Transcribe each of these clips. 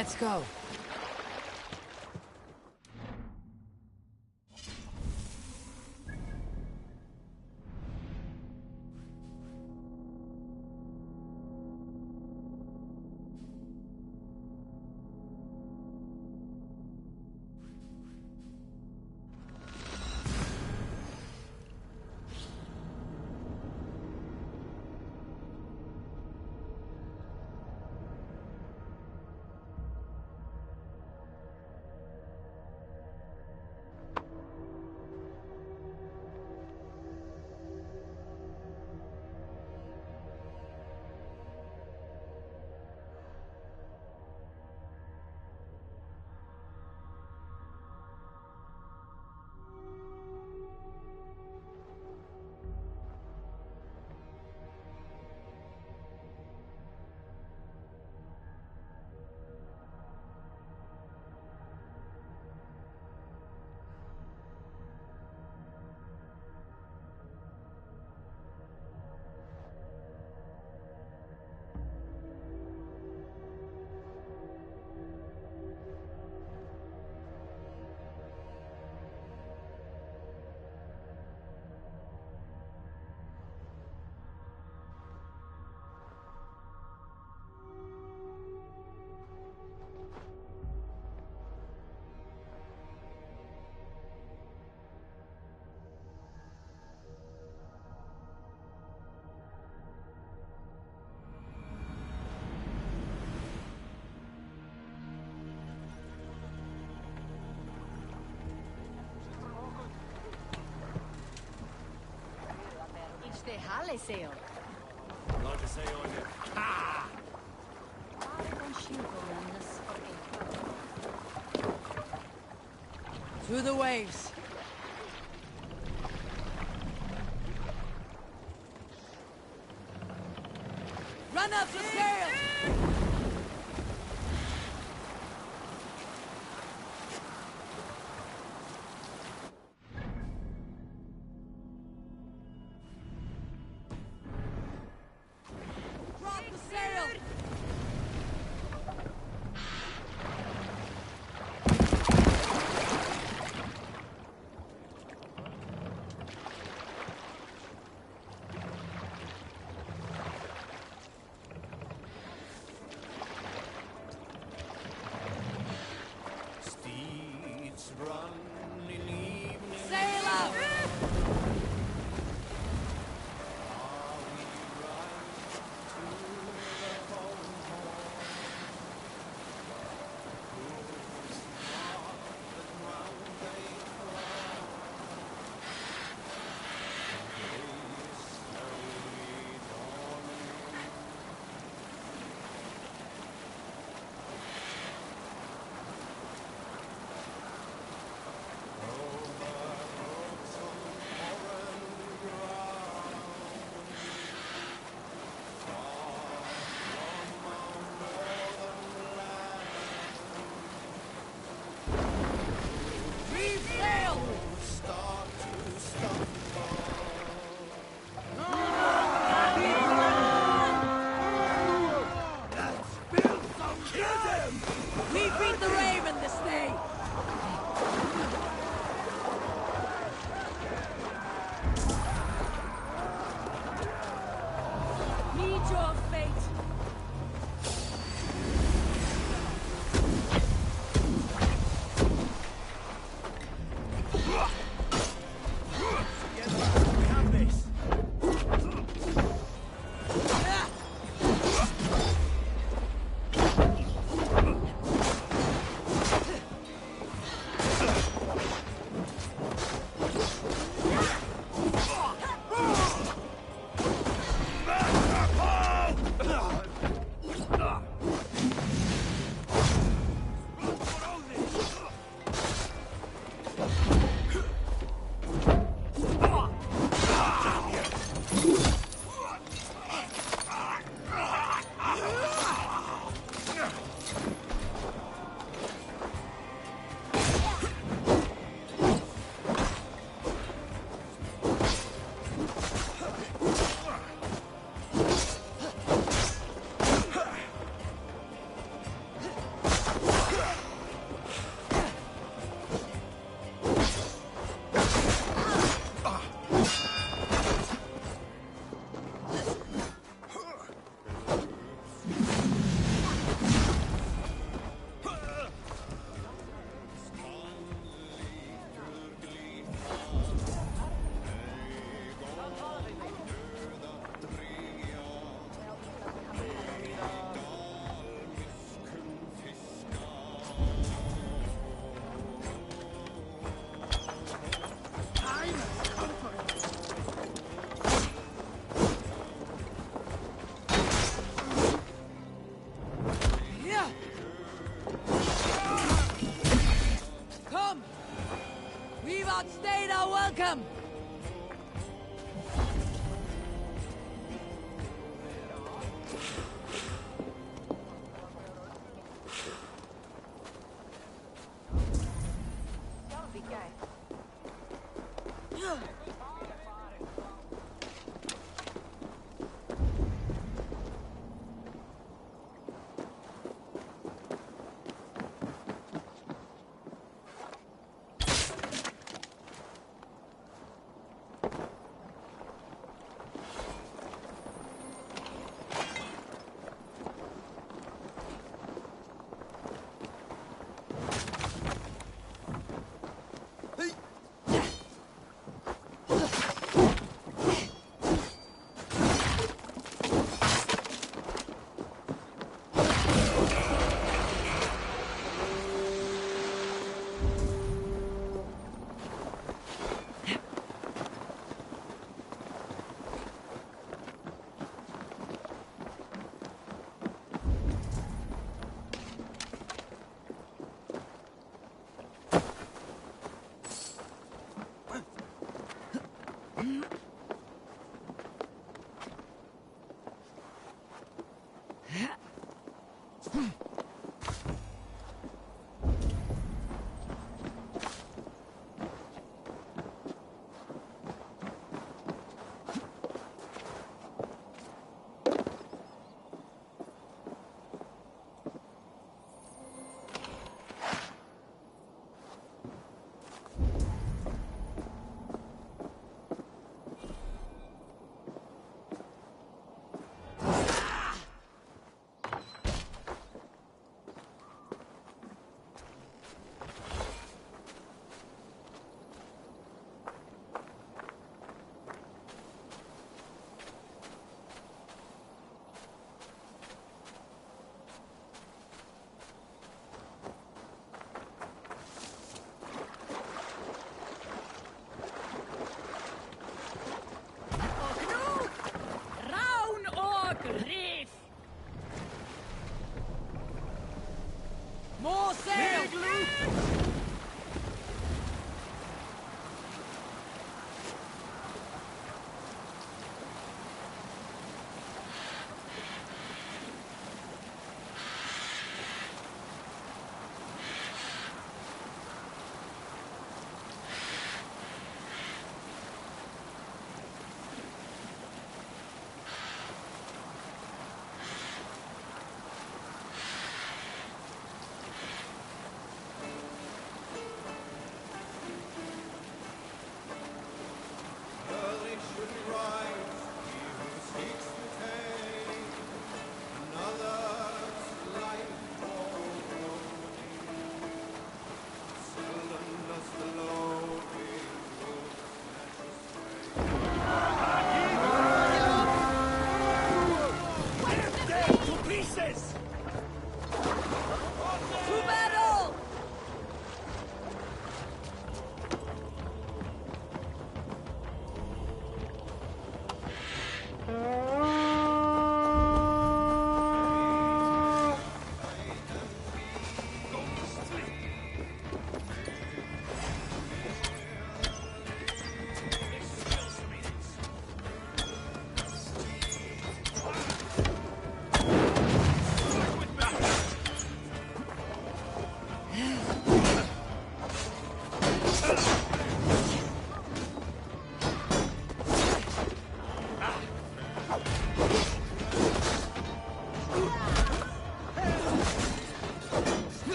Let's go. De Halle sail. Like I say on it. Ha! Through the waves. Run up the sail! We've outstayed our welcome!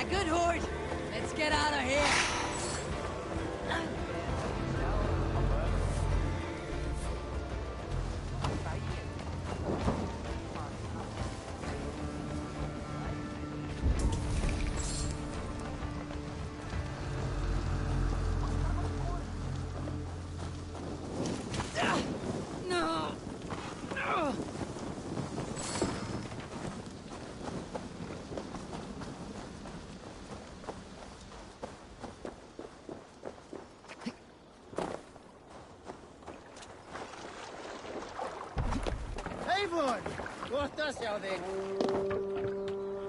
good horde. Let's get out of here. No. No. Eivor! Hvor does jou ding?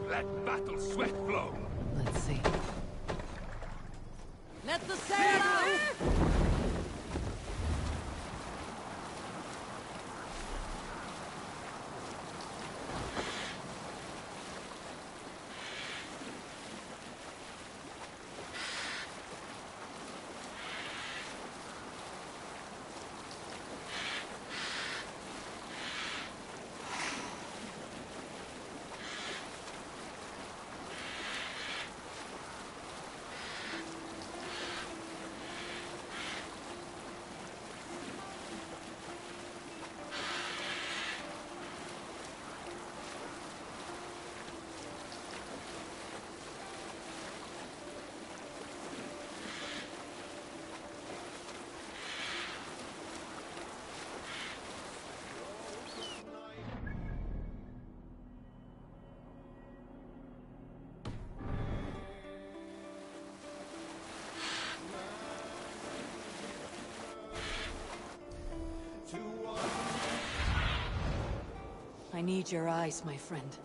Let battle sweat flow. Let's see. Let the sail out! I need your eyes, my friend.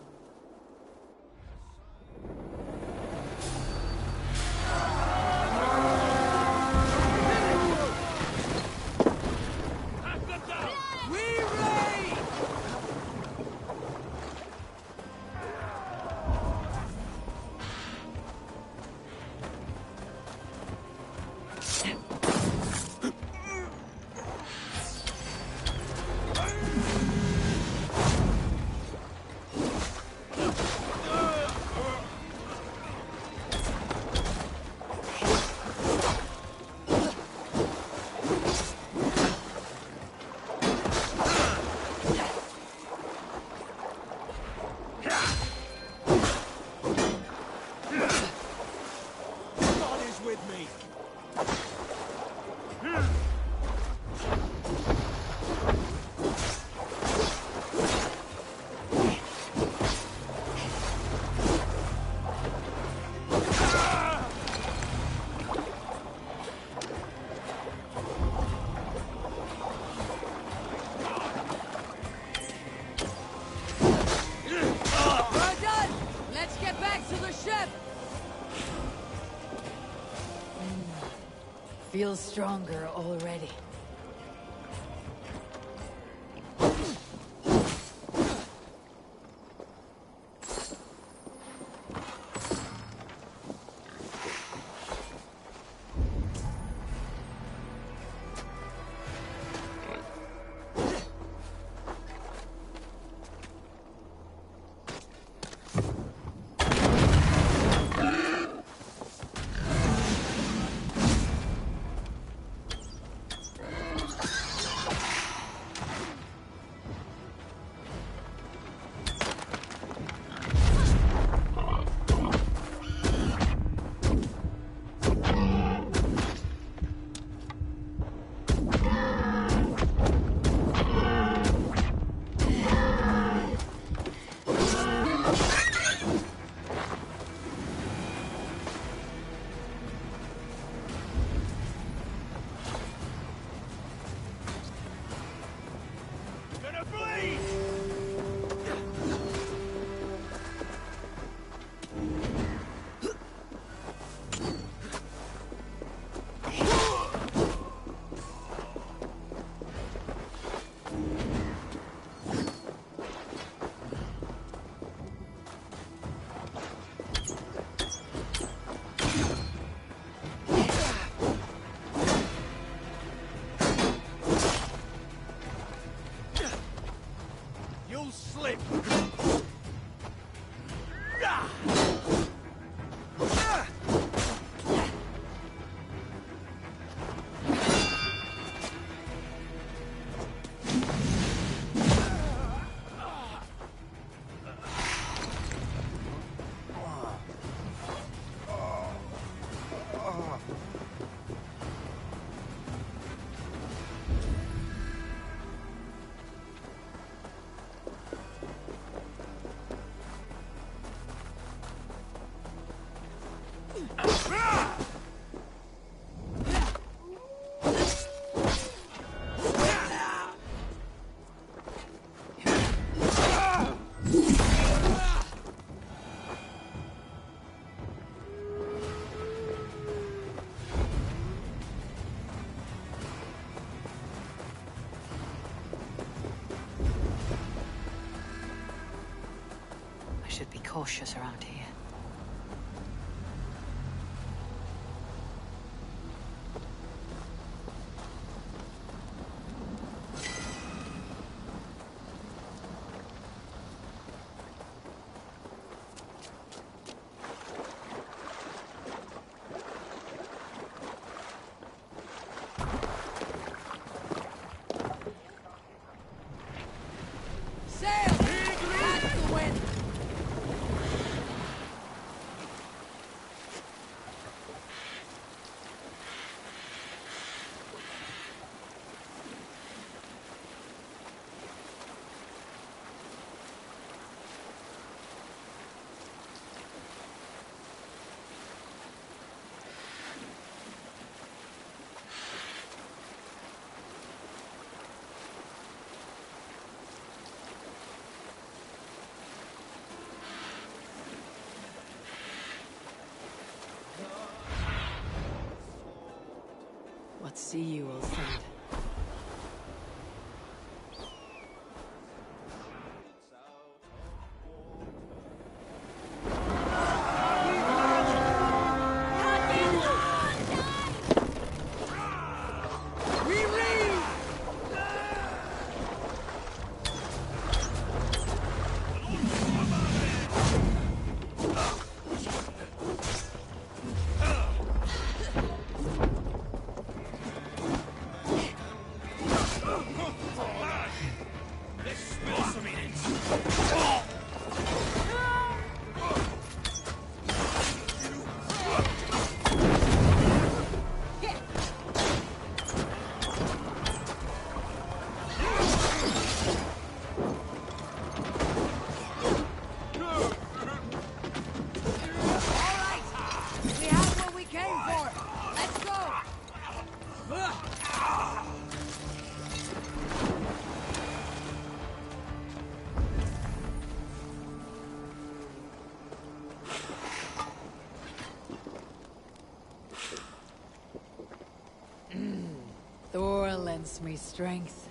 We raid! God is with me. We're done! Let's get back to the ship! Feels stronger already. Gonna bleed! You'll slip! Should be cautious around here. What see you, old friend? Thor lends me strength.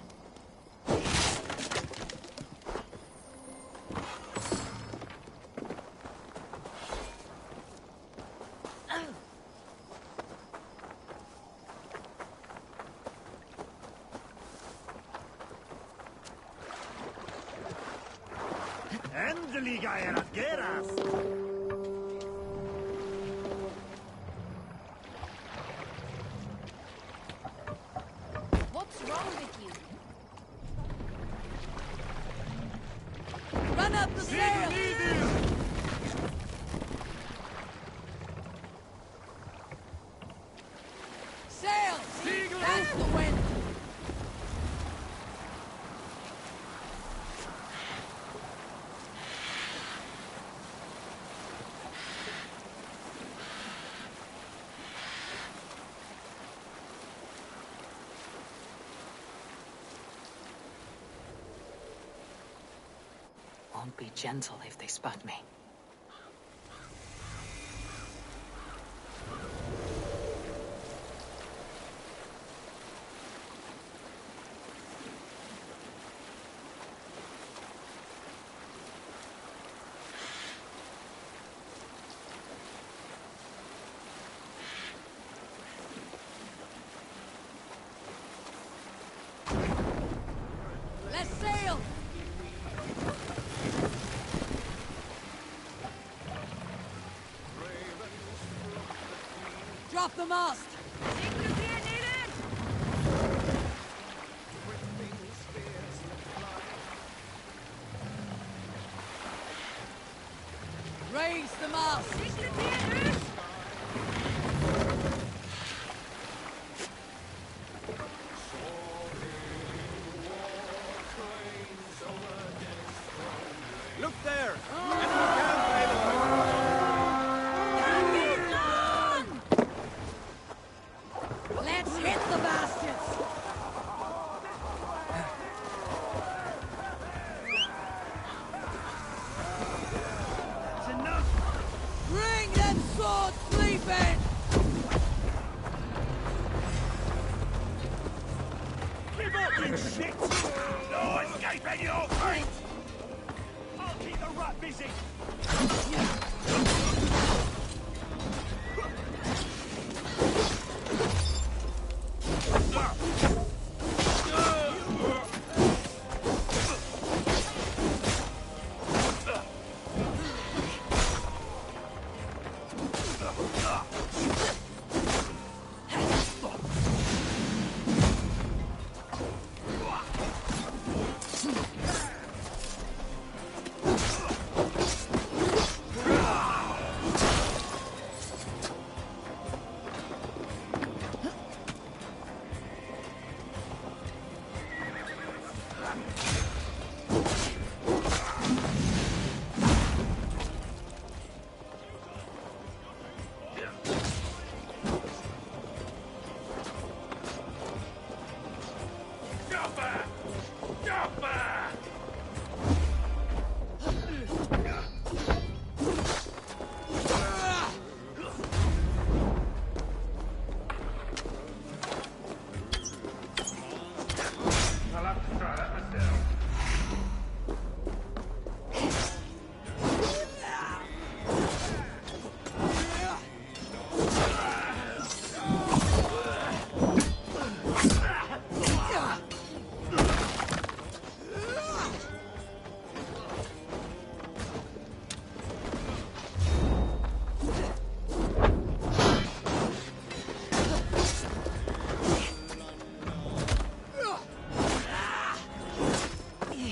Endeliga eras geras! What's wrong with you? Run up the sail! Sail! That's the wind! Won't be gentle if they spot me. Let's sail! Drop the mast! Raise the mast! Look there! Let's hit the bastards! That's enough! Bring them swords sleeping! Give up, you shit! No escaping your fate! I'll keep the rat busy!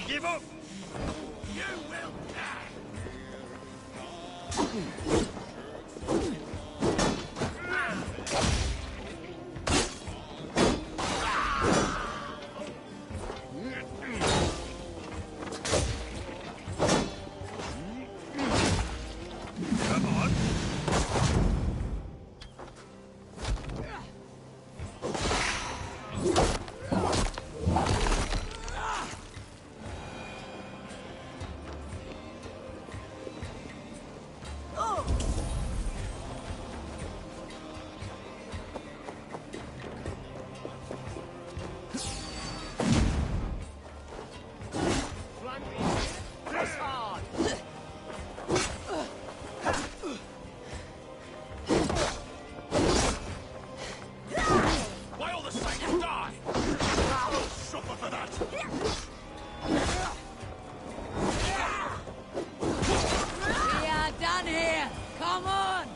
Give up! You will die! Come on! Press hard! Why all the saints die? I'll suffer for that! We are done here! Come on!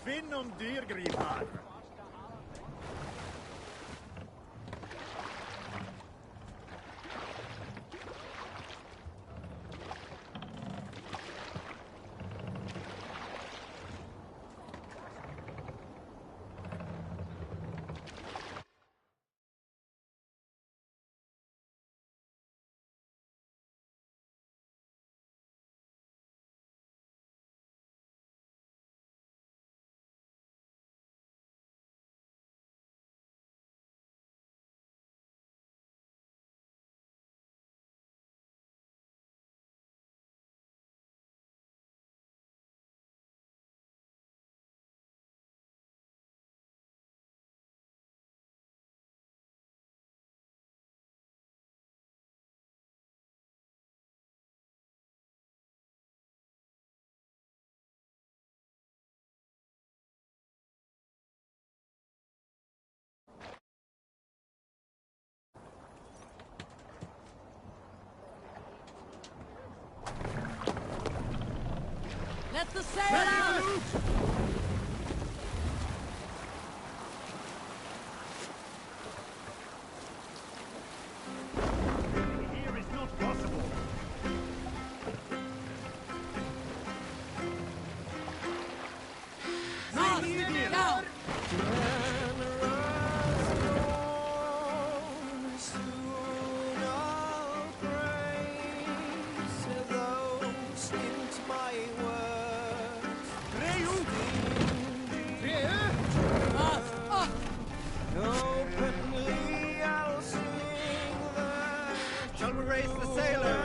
Finnum dyrgripar. Let the sail out! Here is not possible. Down! Shall we raise the sailor?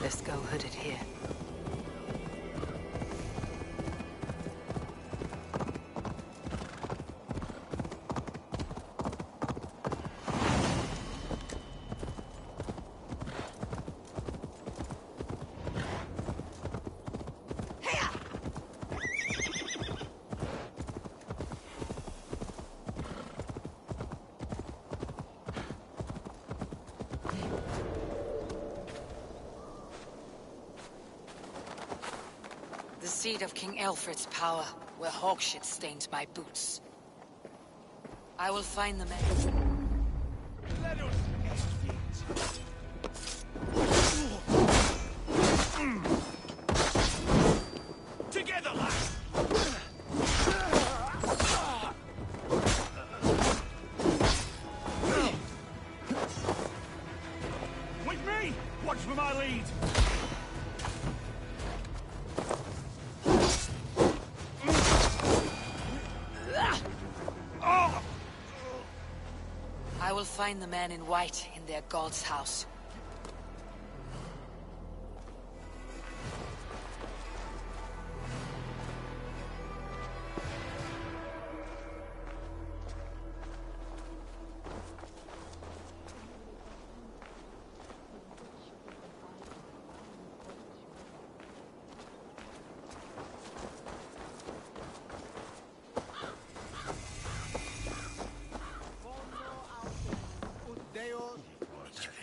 Let's go hooded here. The seat of King Alfred's power, where hawkshit stains my boots. I will find the men. Let us together, lads! With me! Watch for my lead! I will find the man in white in their god's house.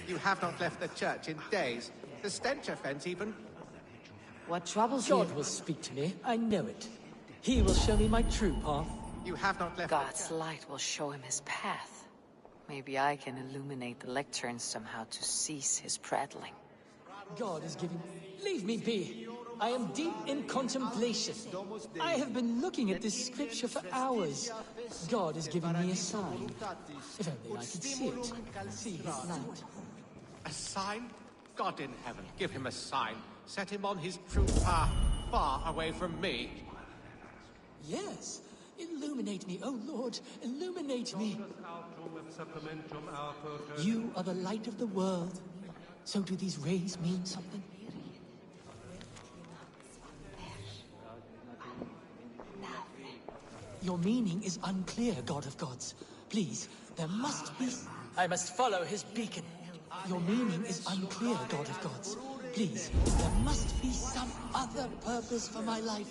You have not left the church in days. The stench offends even. What troubles you? God will speak to me. I know it. He will show me my true path. You have not left God's light will show him his path. Maybe I can illuminate the lectern somehow to cease his prattling. God is giving... Leave me be. I am deep in contemplation. I have been looking at this scripture for hours. God is giving me a sign. If only I could see it. See his light. A sign? God in heaven, give him a sign. Set him on his true path, far away from me. Yes. Illuminate me, oh Lord. Illuminate me. You are the light of the world. So do these rays mean something? Your meaning is unclear, God of Gods. Please, there must be... I must follow his beacon. Your meaning is unclear, God of Gods. Please, there must be some other purpose for my life.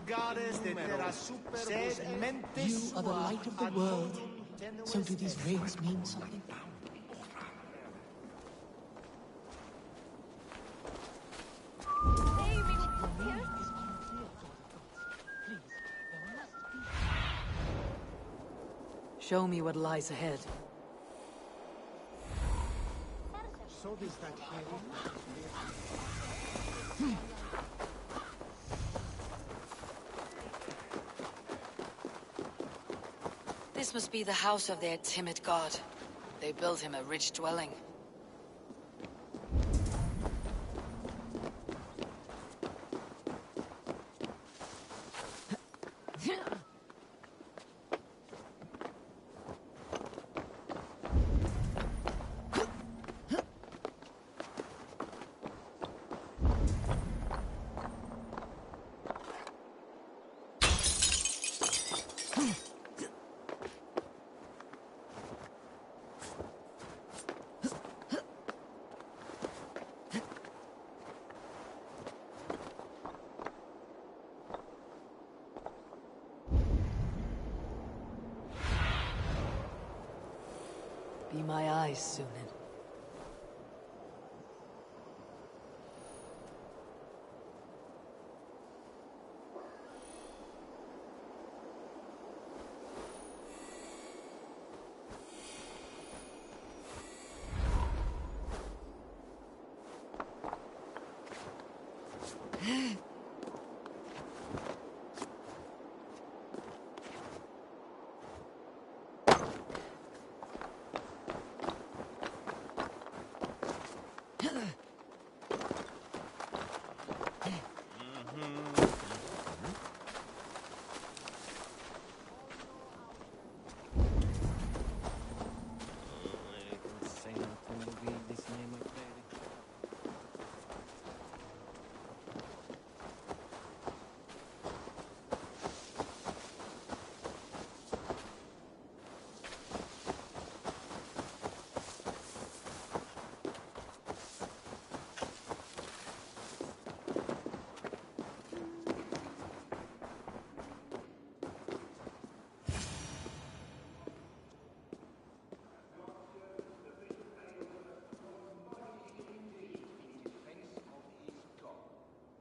You are the light of the world. So do these rays mean something? Show me what lies ahead. So does that This must be the house of their timid god. They built him a rich dwelling. Be my eyes, Sunan.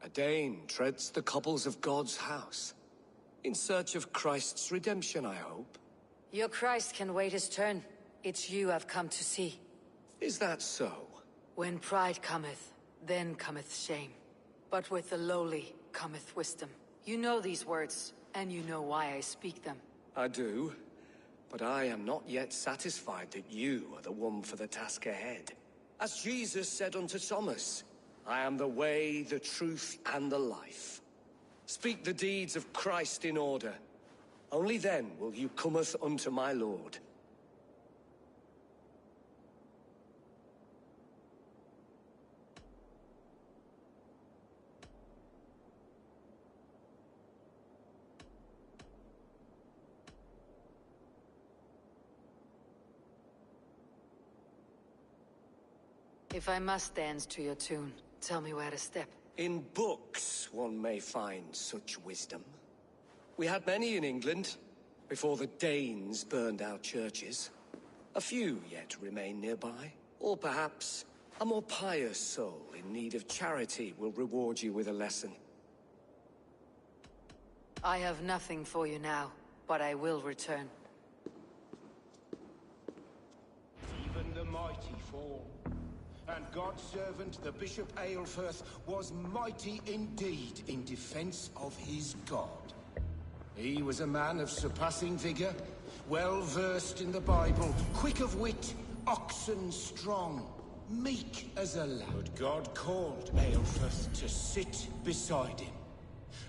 A Dane treads the cobbles of God's house. In search of Christ's redemption, I hope. Your Christ can wait his turn. It's you I've come to see. Is that so? When pride cometh, then cometh shame. But with the lowly cometh wisdom. You know these words, and you know why I speak them. I do, but I am not yet satisfied that you are the one for the task ahead. As Jesus said unto Thomas, I am the way, the truth, and the life. Speak the deeds of Christ in order. Only then will you cometh unto my Lord. If I must dance to your tune, tell me where to step. In books one may find such wisdom. We had many in England, before the Danes burned our churches. A few yet remain nearby. Or perhaps a more pious soul in need of charity will reward you with a lesson. I have nothing for you now, but I will return. Even the mighty fall. And God's servant, the Bishop Aelfirth, was mighty indeed in defense of his God. He was a man of surpassing vigor, well-versed in the Bible, quick of wit, oxen strong, meek as a lamb. But God called Aelfirth to sit beside him.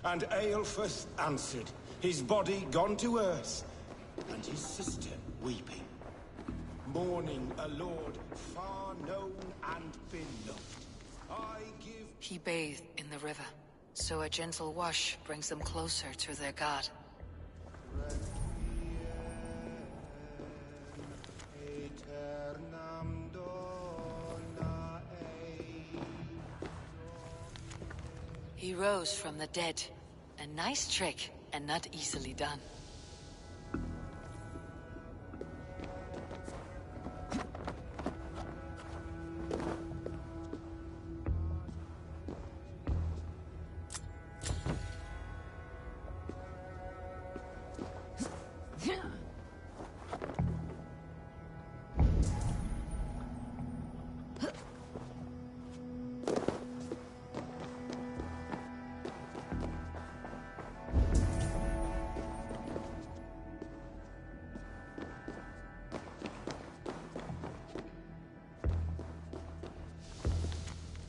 And Aelfirth answered, his body gone to earth, and his sister weeping. mourning a lord far known and beloved. I give... He bathed in the river, so a gentle wash brings them closer to their god. He rose from the dead. A nice trick, and not easily done.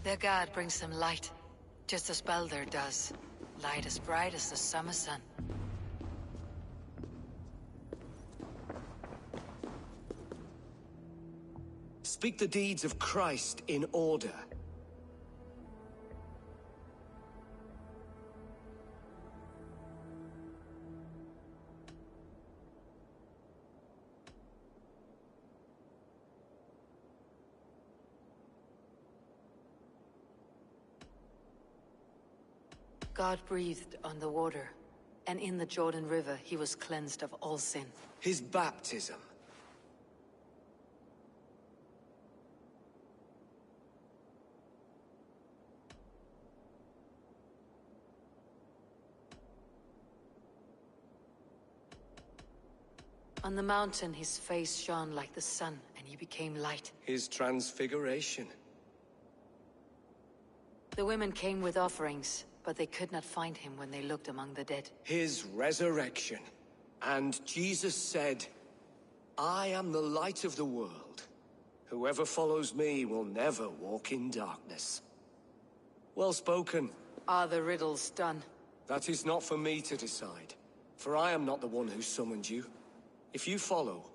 Their god brings them light, just as Baldur does. Light as bright as the summer sun. Speak the deeds of Christ in order. God breathed on the water, and in the Jordan River he was cleansed of all sin. His baptism. On the mountain his face shone like the sun, and he became light. His transfiguration. The women came with offerings, but they could not find him when they looked among the dead. His resurrection. And Jesus said, I am the light of the world. Whoever follows me will never walk in darkness. Well spoken. Are the riddles done? That is not for me to decide, for I am not the one who summoned you. If you follow,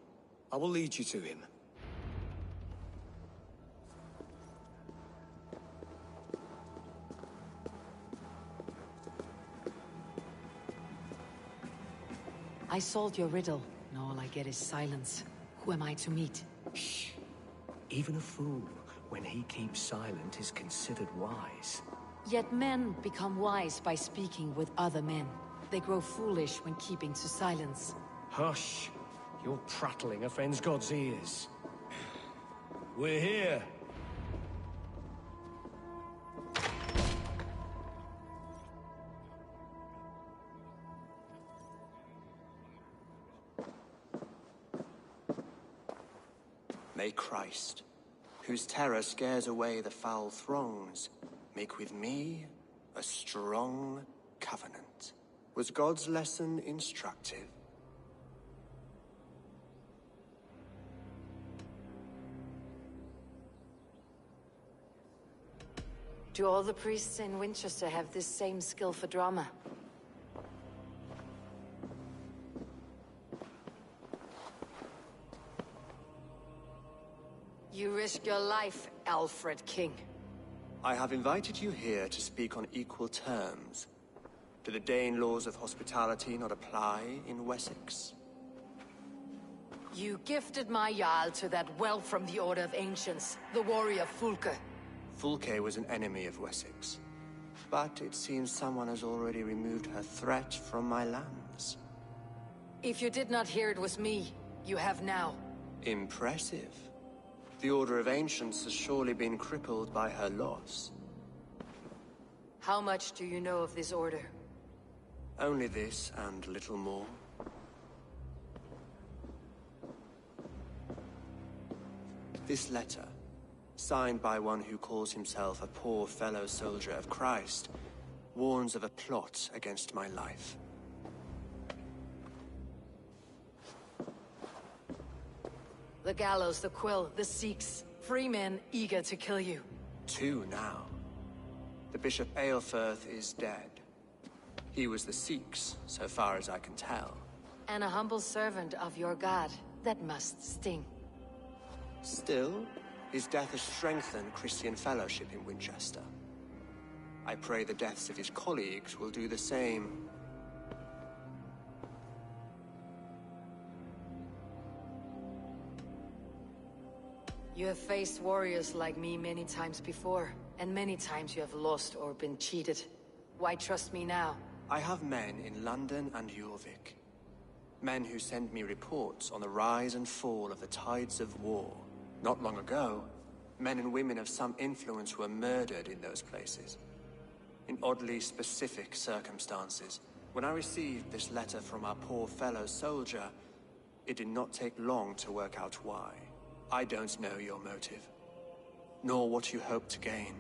I will lead you to him. I solved your riddle, and all I get is silence. Who am I to meet? Shh. Even a fool, when he keeps silent, is considered wise. Yet men become wise by speaking with other men. They grow foolish when keeping to silence. Hush. Your prattling offends God's ears. We're here. May Christ, whose terror scares away the foul throngs, make with me a strong covenant. Was God's lesson instructive? Do all the priests in Winchester have this same skill for drama? You risk your life, Alfred King. I have invited you here to speak on equal terms. Do the Dane laws of hospitality not apply in Wessex? You gifted my Jarl to that whelp from the Order of Ancients, the warrior Fulke. Fulke was an enemy of Wessex. But it seems someone has already removed her threat from my lands. If you did not hear it was me, you have now. Impressive. The Order of Ancients has surely been crippled by her loss. How much do you know of this order? Only this and little more. This letter, signed by one who calls himself a poor fellow soldier of Christ, warns of a plot against my life. The gallows, the quill, the Sikhs. Free men eager to kill you. 2 now. The Bishop Aelfirth is dead. He was the Sikhs, so far as I can tell. And a humble servant of your god. That must sting. Still, his death has strengthened Christian fellowship in Winchester. I pray the deaths of his colleagues will do the same. You have faced warriors like me many times before, and many times you have lost or been cheated. Why trust me now? I have men in London and Jorvik. Men who send me reports on the rise and fall of the tides of war. Not long ago, men and women of some influence were murdered in those places. In oddly specific circumstances. When I received this letter from our poor fellow soldier, it did not take long to work out why. I don't know your motive, nor what you hope to gain.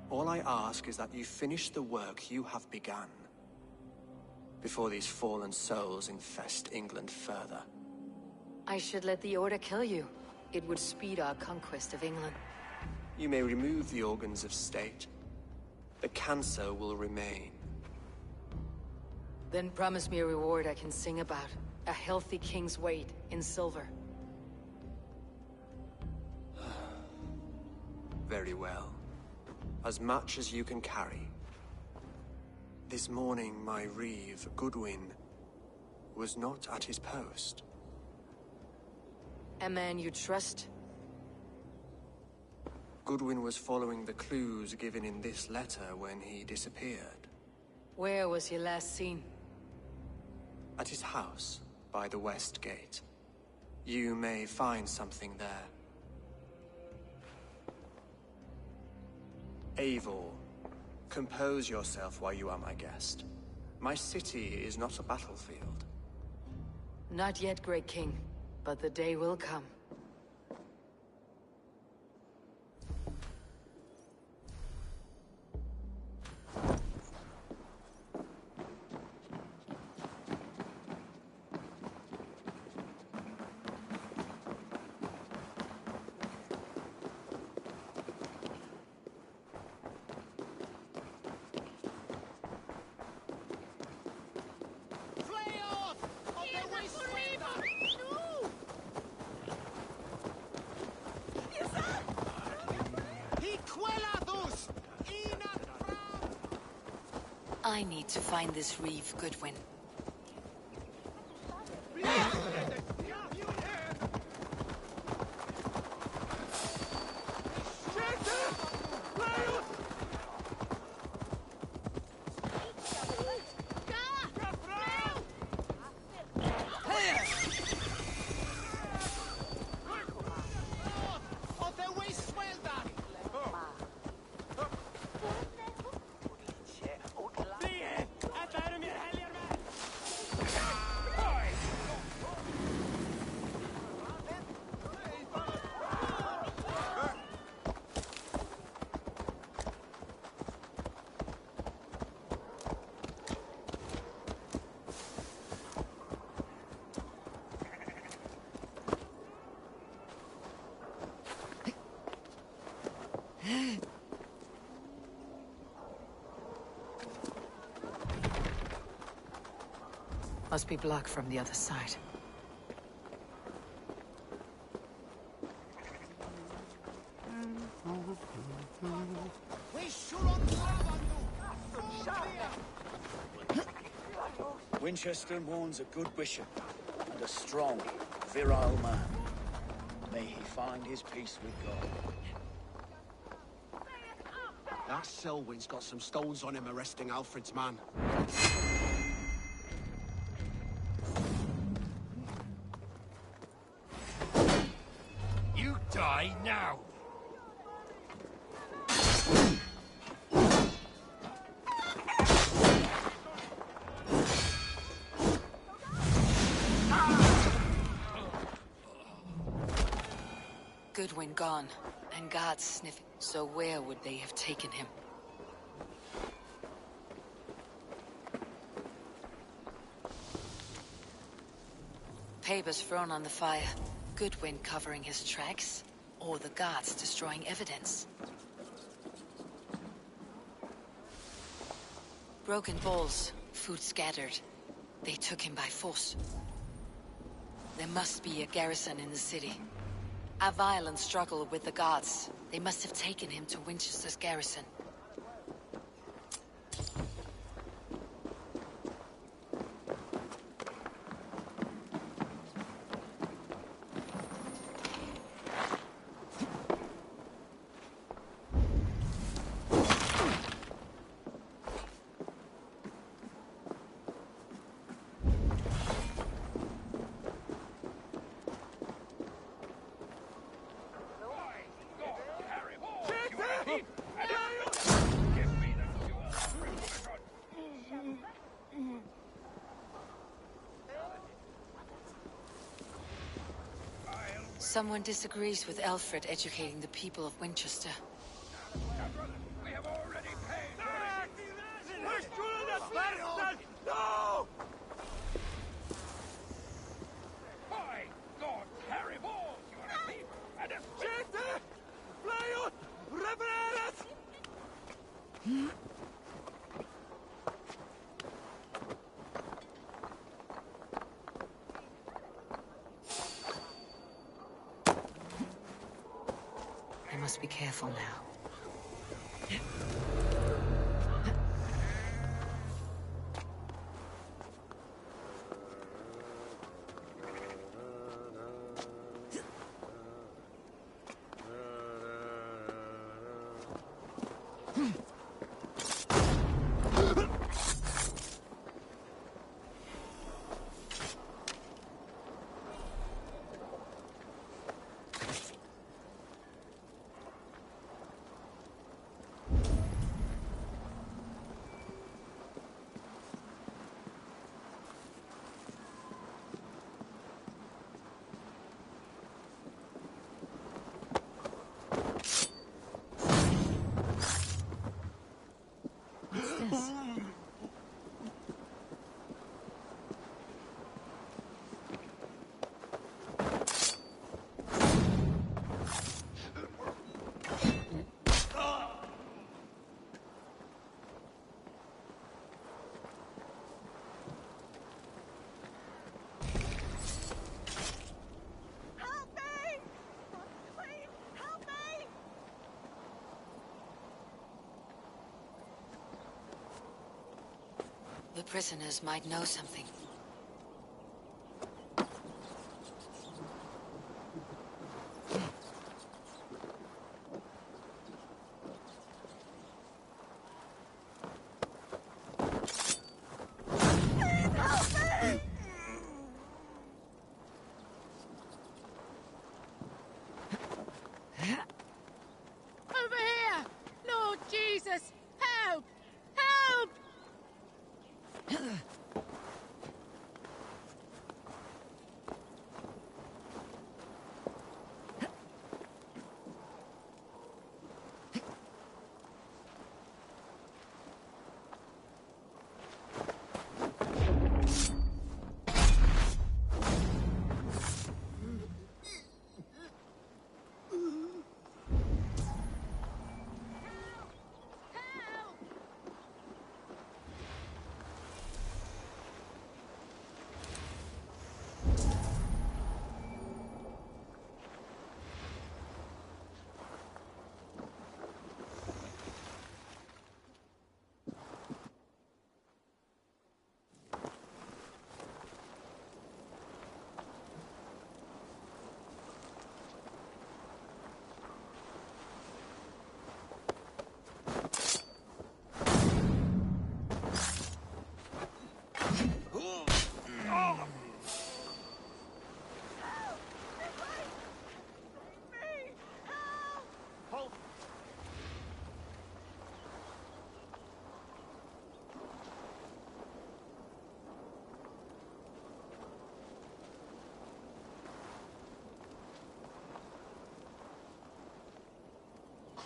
All I ask is that you finish the work you have begun, before these fallen souls infest England further. I should let the Order kill you. It would speed our conquest of England. You may remove the organs of state. The cancer will remain. Then promise me a reward I can sing about. A healthy king's weight in silver. Very well. As much as you can carry. This morning, my reeve, Goodwin, was not at his post. A man you trust? Goodwin was following the clues given in this letter when he disappeared. Where was he last seen? At his house, by the West Gate. You may find something there. Eivor, compose yourself while you are my guest. My city is not a battlefield. Not yet, Great King, but the day will come. I need to find this reeve, Goodwin. Must be blocked from the other side. Winchester mourns a good bishop and a strong, virile man. May he find his peace with God. That Selwyn's got some stones on him arresting Alfred's man. You die now! Goodwin gone, and guards sniffing. So where would they have taken him? Papers thrown on the fire. Goodwin covering his tracks, or the guards destroying evidence. Broken bowls, food scattered. They took him by force. There must be a garrison in the city. A violent struggle with the gods. They must have taken him to Winchester's garrison. Someone disagrees with Alfred educating the people of Winchester. We have already paid for it! No! By God, Harry Balls, you are a thief and a spitzer! Fly out! Revereras! I must be careful now. The prisoners might know something. Over here! Lord Jesus! Help! Help!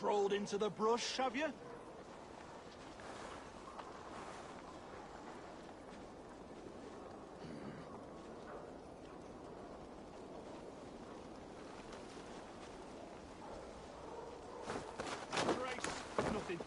Crawled into the brush, have you? Grace, nothing.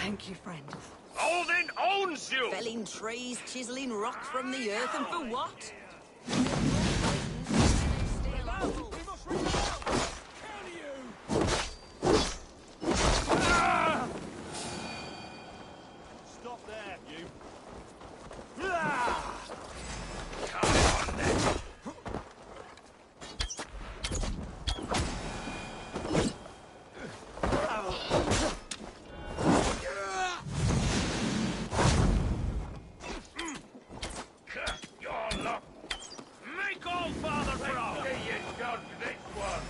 Thank you, friend. Odin owns you! Felling trees, chiseling rock from the earth, and for what? Stop there, you! Come on, then! Curse your luck! Make all father proud! See you dodge this one!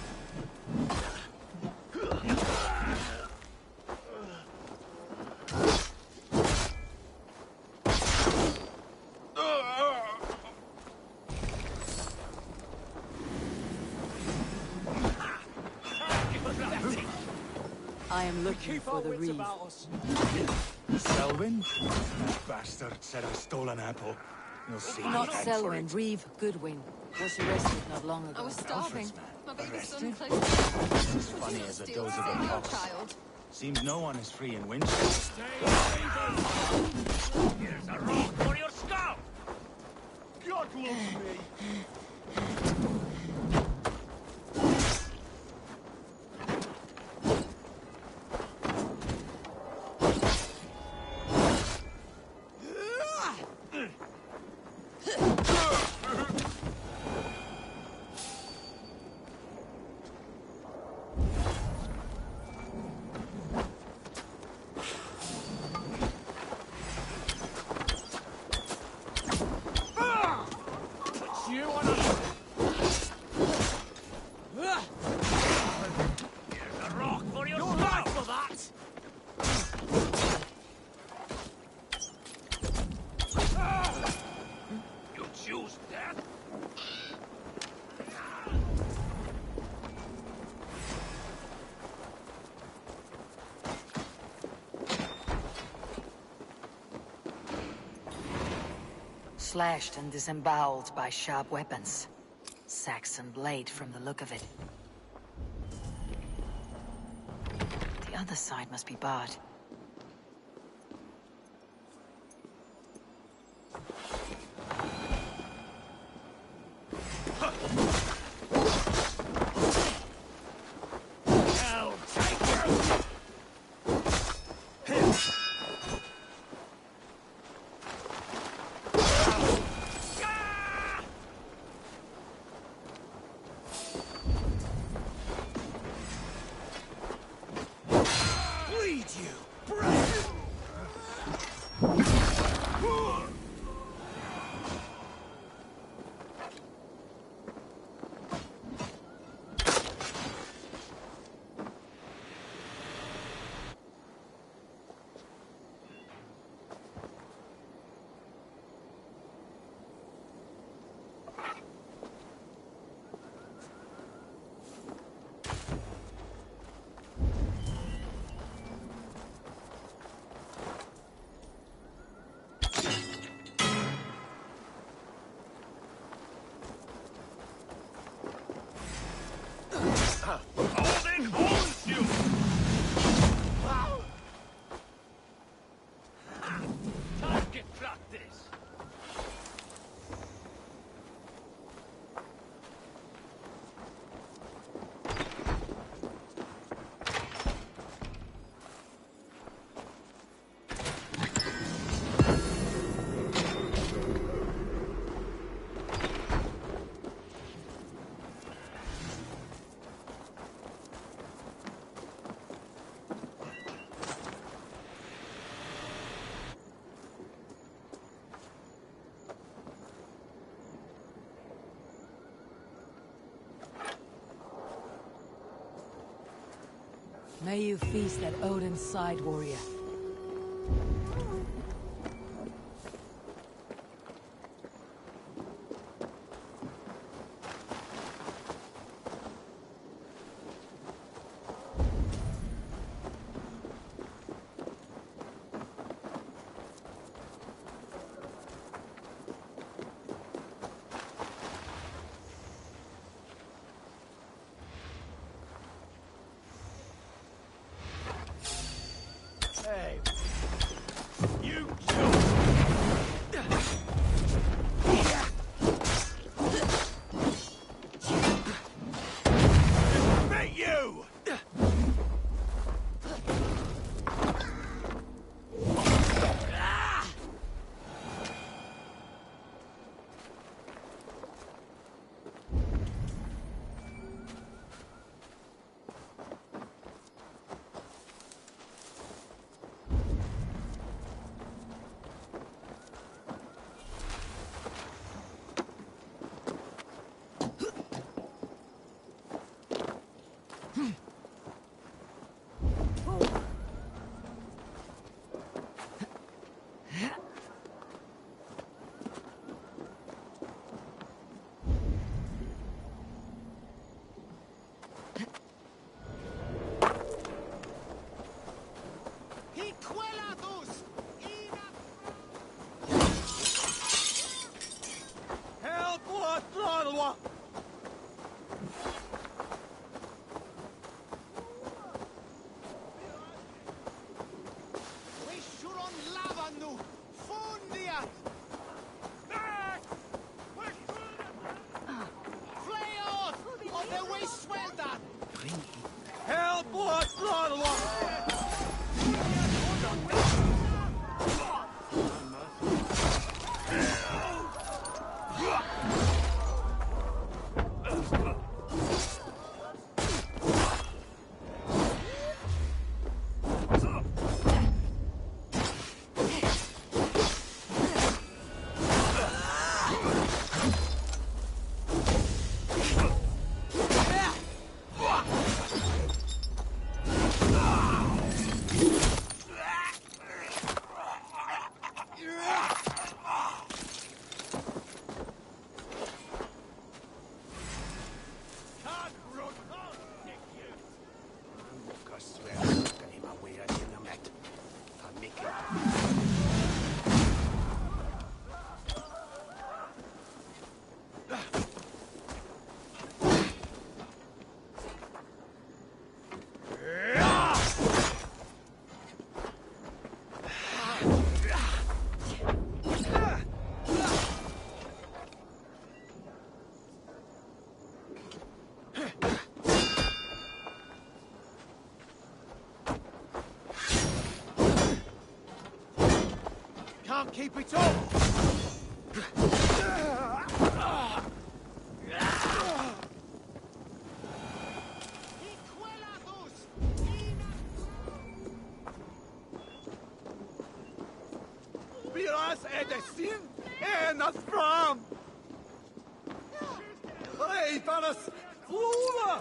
I am looking for the reeve. Selwyn? That bastard said I stole an apple. You'll see. Not Selwyn, Reeve Goodwin. Was arrested not long ago. I was starving. My baby son Arrested? close. As funny as a doze of a Your fox. child. Seems no one is free in Winchester. Here's a rock for your skull! God loves me! Here's a rock for your skull! For that! You choose death? Slashed and disemboweled by sharp weapons. Saxon blade from the look of it. The other side must be barred. Hell, take you! Bleed you! Odin owns you! Target practice! May you feast at Odin's side, warrior. Hey, Meet you! Can't keep it up! Piras edestin en as fram! Hey, Paras! Flora!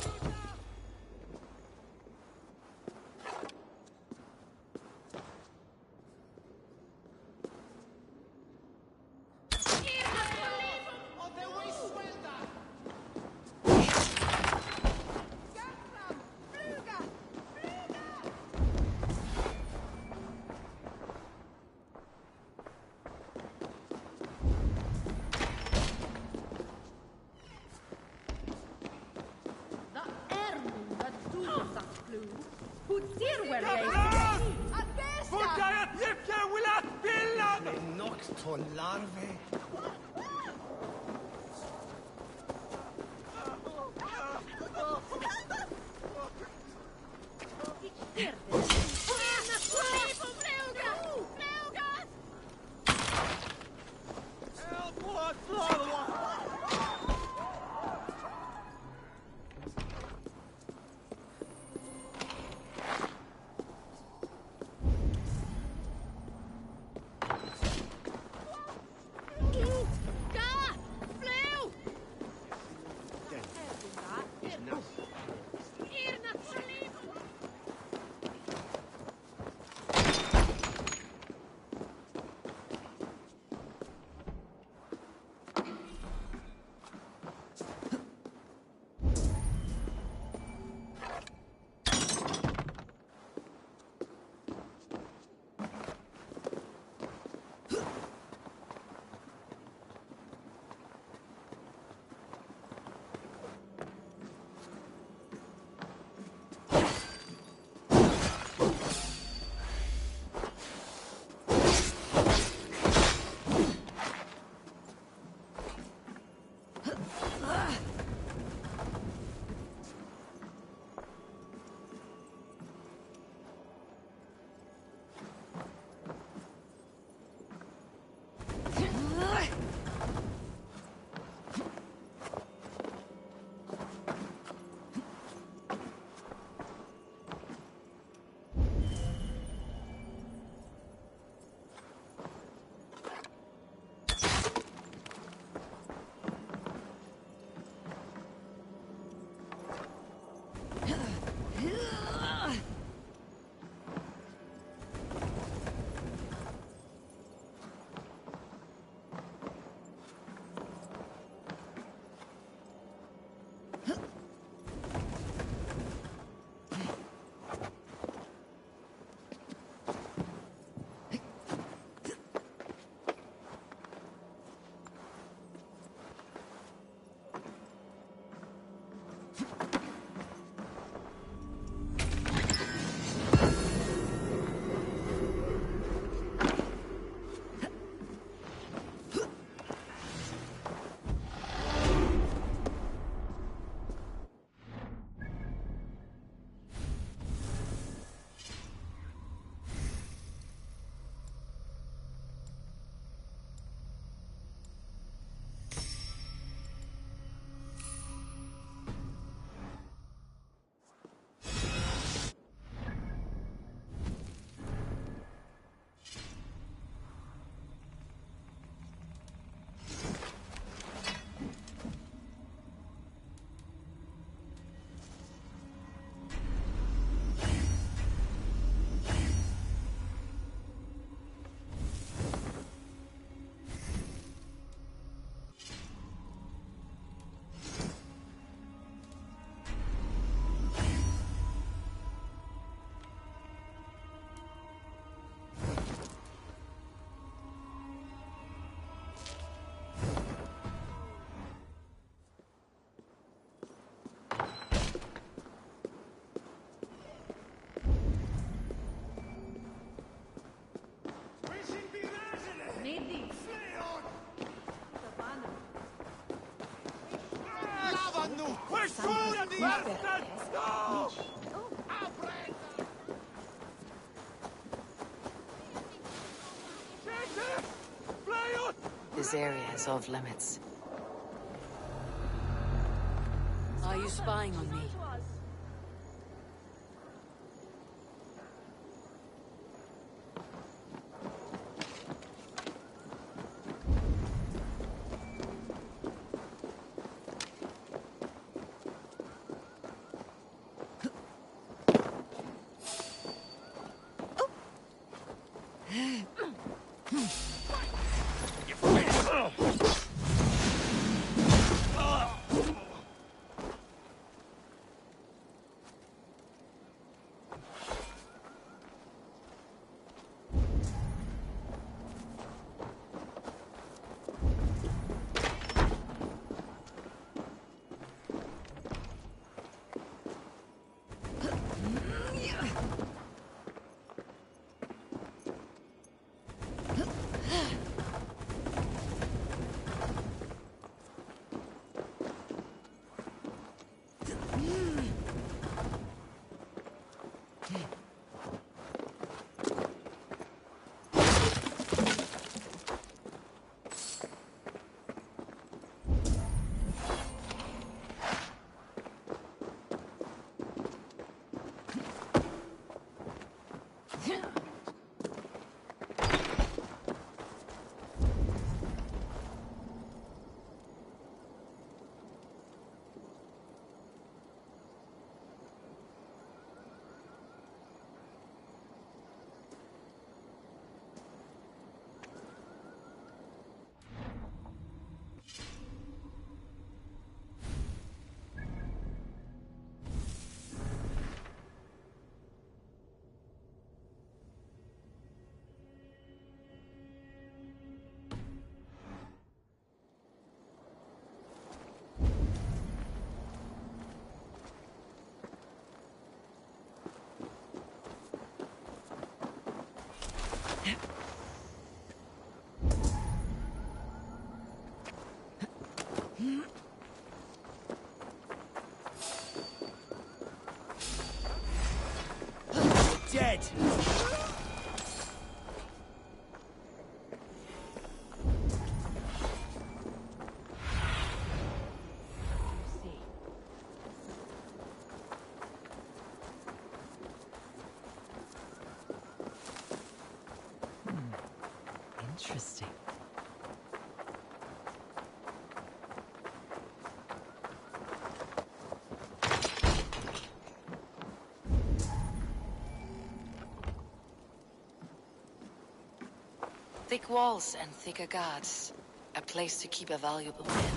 ready. Lavano! Questo bastard! No! This area is off limits. Are you spying on me? Dead! Interesting. Thick walls and thicker guards. A place to keep a valuable man.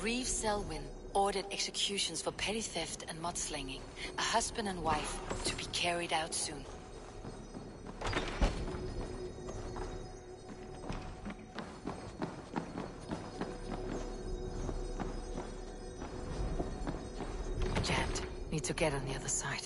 Reeve Selwyn ordered executions for petty theft and mudslinging. A husband and wife to be carried out soon. to get on the other side.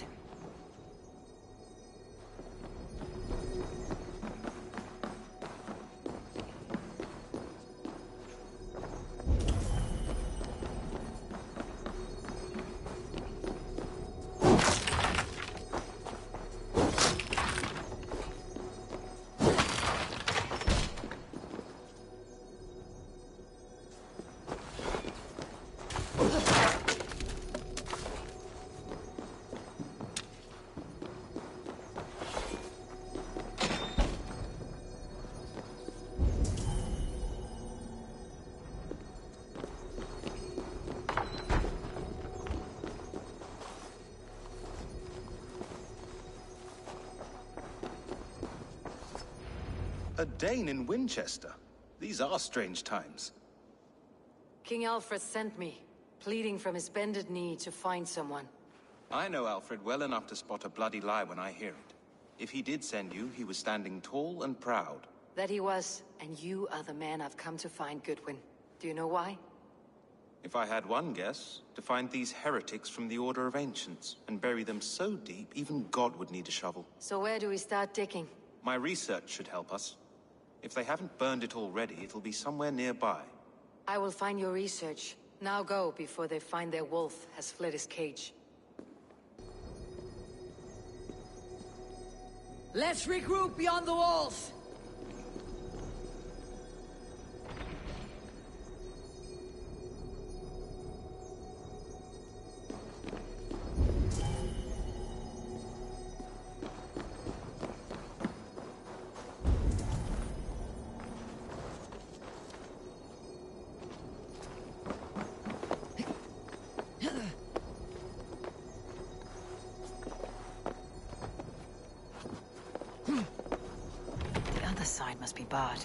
A Dane in Winchester. These are strange times. King Alfred sent me, pleading from his bended knee to find someone. I know Alfred well enough to spot a bloody lie when I hear it. If he did send you, he was standing tall and proud. That he was, and you are the man I've come to find, Goodwin. Do you know why? If I had one guess, to find these heretics from the Order of Ancients, and bury them so deep, even God would need a shovel. So where do we start digging? My research should help us. If they haven't burned it already, it'll be somewhere nearby. I will find your research. Now go, before they find their wolf has fled his cage. Let's regroup beyond the walls! The other side must be barred.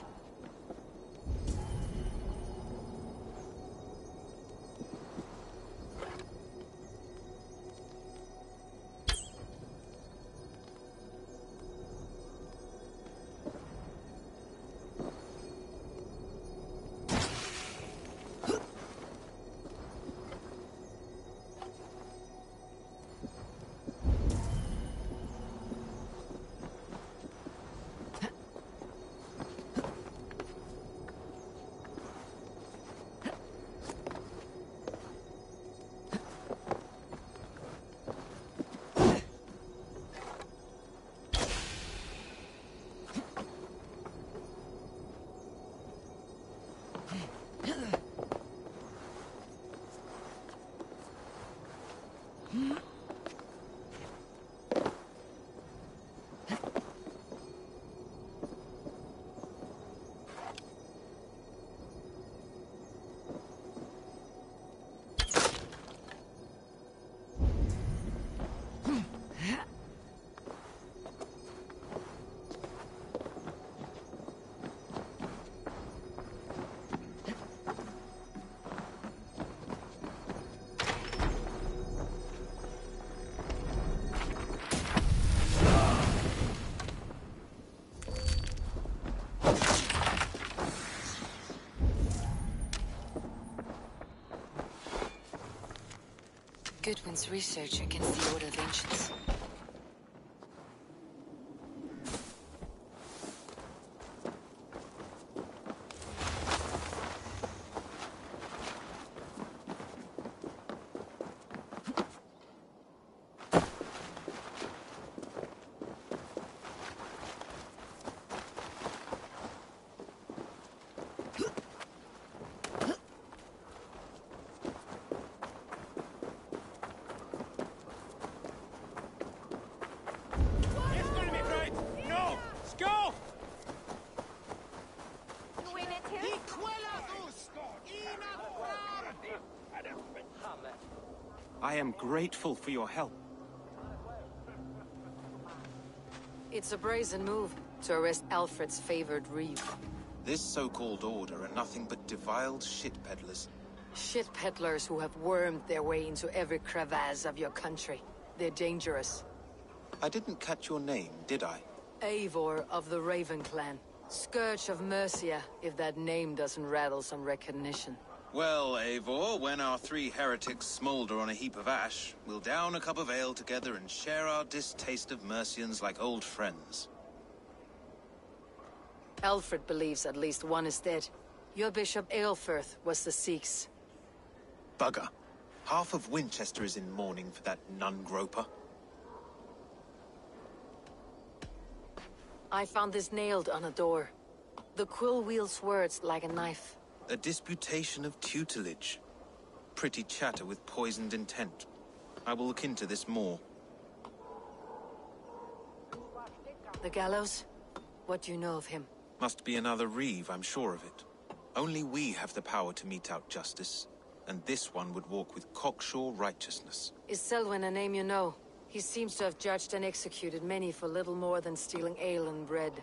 Goodwin's research against the Order of Ancients. I am grateful for your help. It's a brazen move to arrest Alfred's favored reeve. This so-called order are nothing but deviled shit peddlers. Shit peddlers who have wormed their way into every crevasse of your country. They're dangerous. I didn't catch your name, did I? Eivor of the Raven Clan. Scourge of Mercia, if that name doesn't rattle some recognition. Well, Eivor, when our three heretics smoulder on a heap of ash, we'll down a cup of ale together and share our distaste of Mercians like old friends. Alfred believes at least one is dead. Your Bishop Aelfirth was the Sikhs. Bugger. Half of Winchester is in mourning for that nun-groper. I found this nailed on a door. The quill wields words like a knife. A disputation of tutelage. Pretty chatter with poisoned intent. I will look into this more. The gallows? What do you know of him? Must be another Reeve, I'm sure of it. Only we have the power to mete out justice, and this one would walk with cocksure righteousness. Is Selwyn a name you know? He seems to have judged and executed many for little more than stealing ale and bread.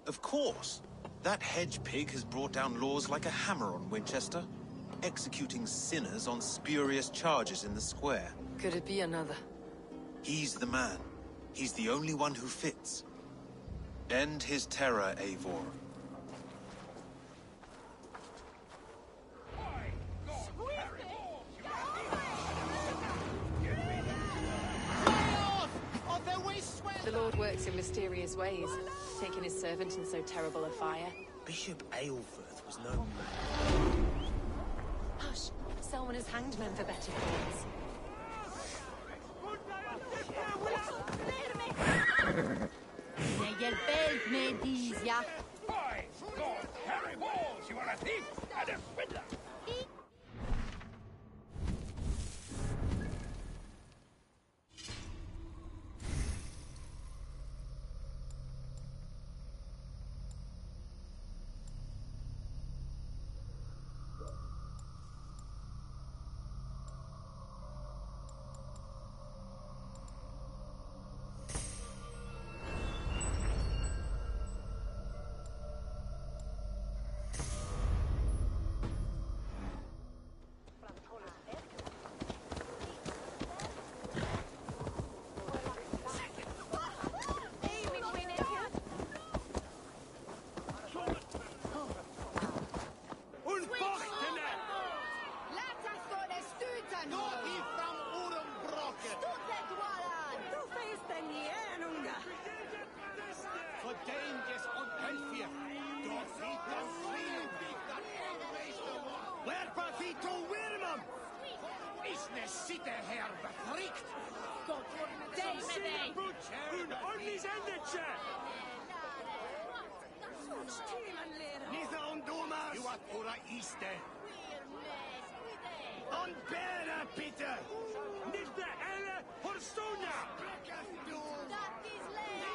Of course! That hedge pig has brought down laws like a hammer on Winchester, executing sinners on spurious charges in the square. Could it be another? He's the man. He's the only one who fits. End his terror, Eivor. The Lord works in mysterious ways, taking his servant in so terrible a fire. Bishop Aelfirth was no man. Hush! Someone has hanged men for better things. By God, Harry Balls, you are a thief and a swindler!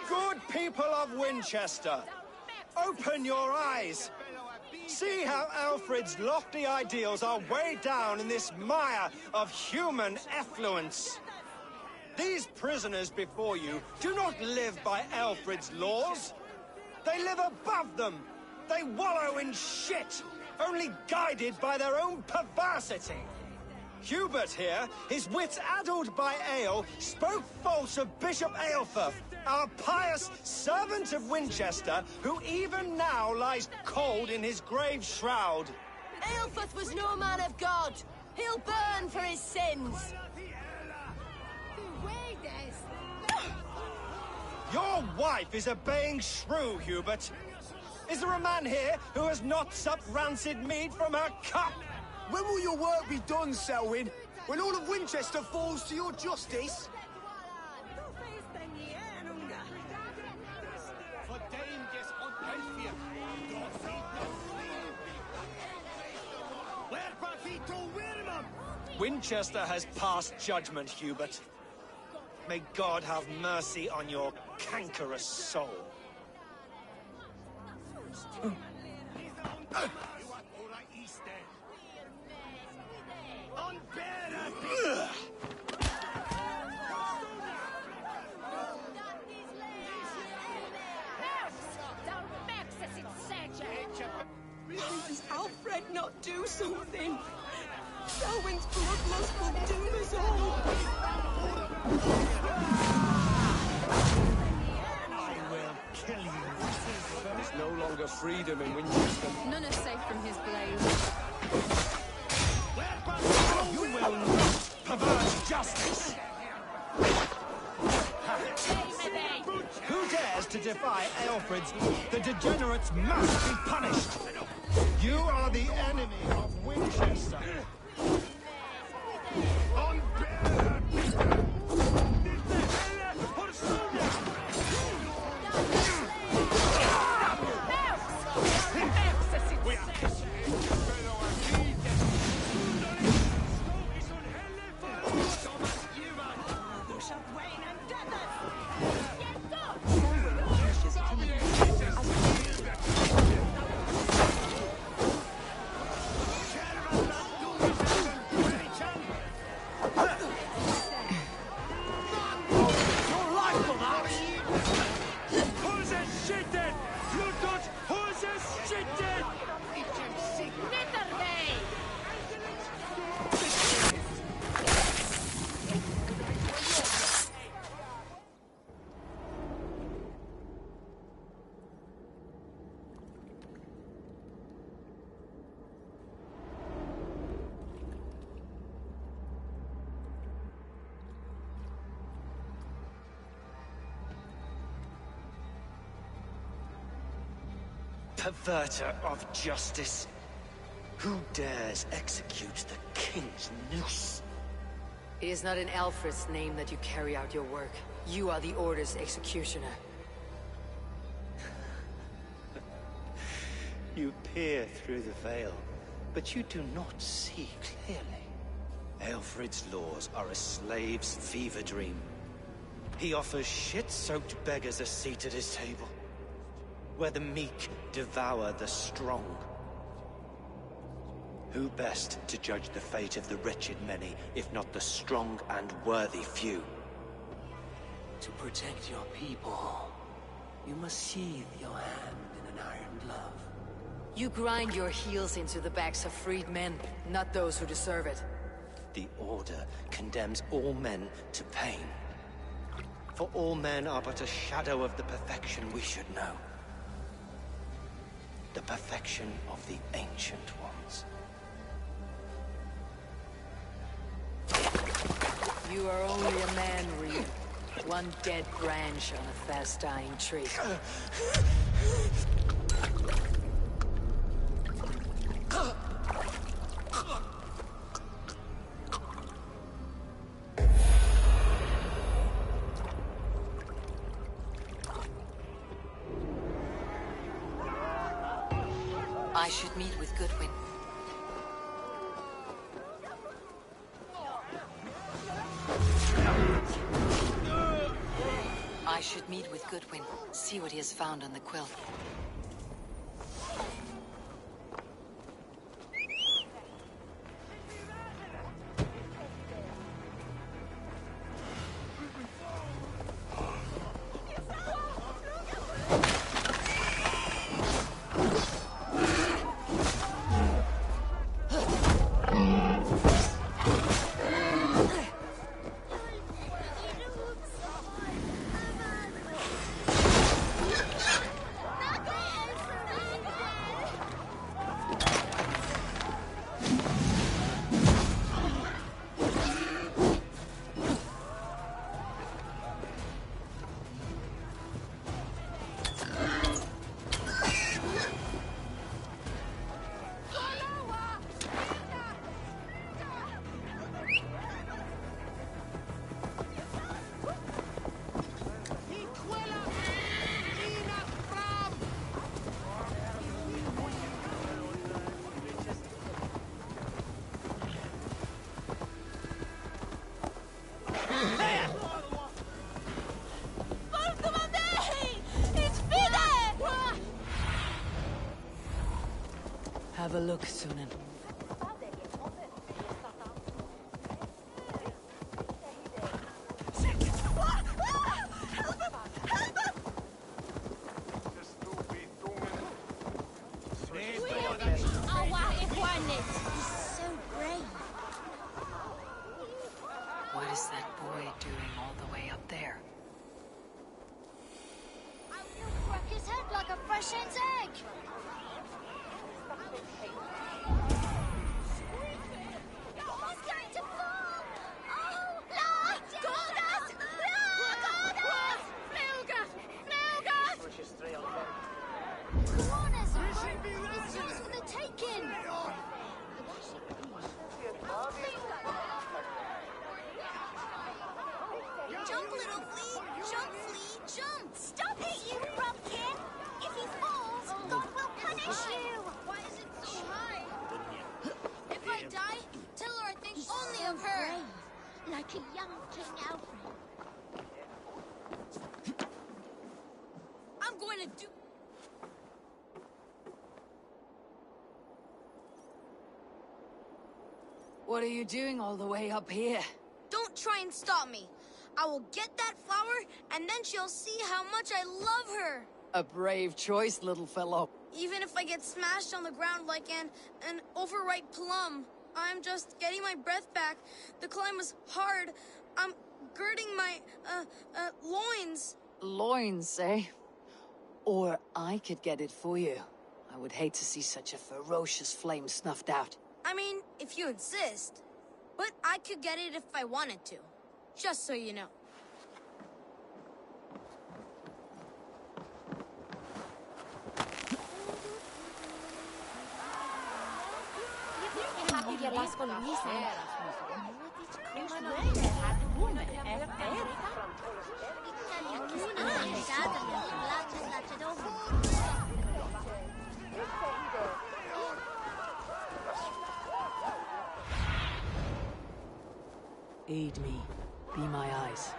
Good people of Winchester, open your eyes. See how Alfred's lofty ideals are weighed down in this mire of human effluence. These prisoners before you do not live by Alfred's laws. They live above them. They wallow in shit, only guided by their own perversity. Hubert here, his wits addled by ale, spoke false of Bishop Aelfirth, our pious servant of Winchester, who even now lies cold in his grave shroud. Aelfirth was no man of God. He'll burn for his sins. Your wife is obeying shrew, Hubert. Is there a man here who has not supped rancid mead from her cup? When will your work be done, Selwyn? When all of Winchester falls to your justice? Winchester has passed judgment, Hubert. May God have mercy on your cankerous soul. Does Alfred not do something? Selwyn's bloodlust will doom us all. I will kill you. There's no no longer freedom in Winchester. None are safe from his blade. You will not pervert justice! Who dares to defy Aelfred's law? The degenerates must be punished! You are the enemy of Winchester! Perverter of justice. Who dares execute the king's noose? It is not in Alfred's name that you carry out your work. You are the Order's executioner. You peer through the veil, but you do not see clearly. Aelfred's laws are a slave's fever dream. He offers shit-soaked beggars a seat at his table, where the meek devour the strong. Who best to judge the fate of the wretched many, if not the strong and worthy few? To protect your people, you must sheathe your hand in an iron glove. You grind your heels into the backs of freed men, not those who deserve it. The Order condemns all men to pain. For all men are but a shadow of the perfection we should know. The perfection of the Ancient Ones. You are only a man, Reed. One dead branch on a fast-dying tree. I should meet with Goodwin. I should meet with Goodwin. See what he has found on the quilt. Have a look, Sunan. What is that boy doing all the way up there? Crack his head like a fresh hen's egg! Come on, Ezra! It's yours for the taking! Jump, little flea! Jump, flea! Jump! Stop it, you pumpkin! If he falls, God will punish you! Why is it so high? If I die, tell her I think only of her! Brave, like a young King Alfred. I'm going to do... What are you doing all the way up here? Don't try and stop me. I will get that flower, and then she'll see how much I love her. A brave choice, little fellow. Even if I get smashed on the ground like an overripe plum, I'm just getting my breath back. The climb was hard. I'm girding my, loins. Loins, eh? Or I could get it for you. I would hate to see such a ferocious flame snuffed out. I mean, if you insist. But I could get it if I wanted to. Just so you know. Aid me. Be my eyes.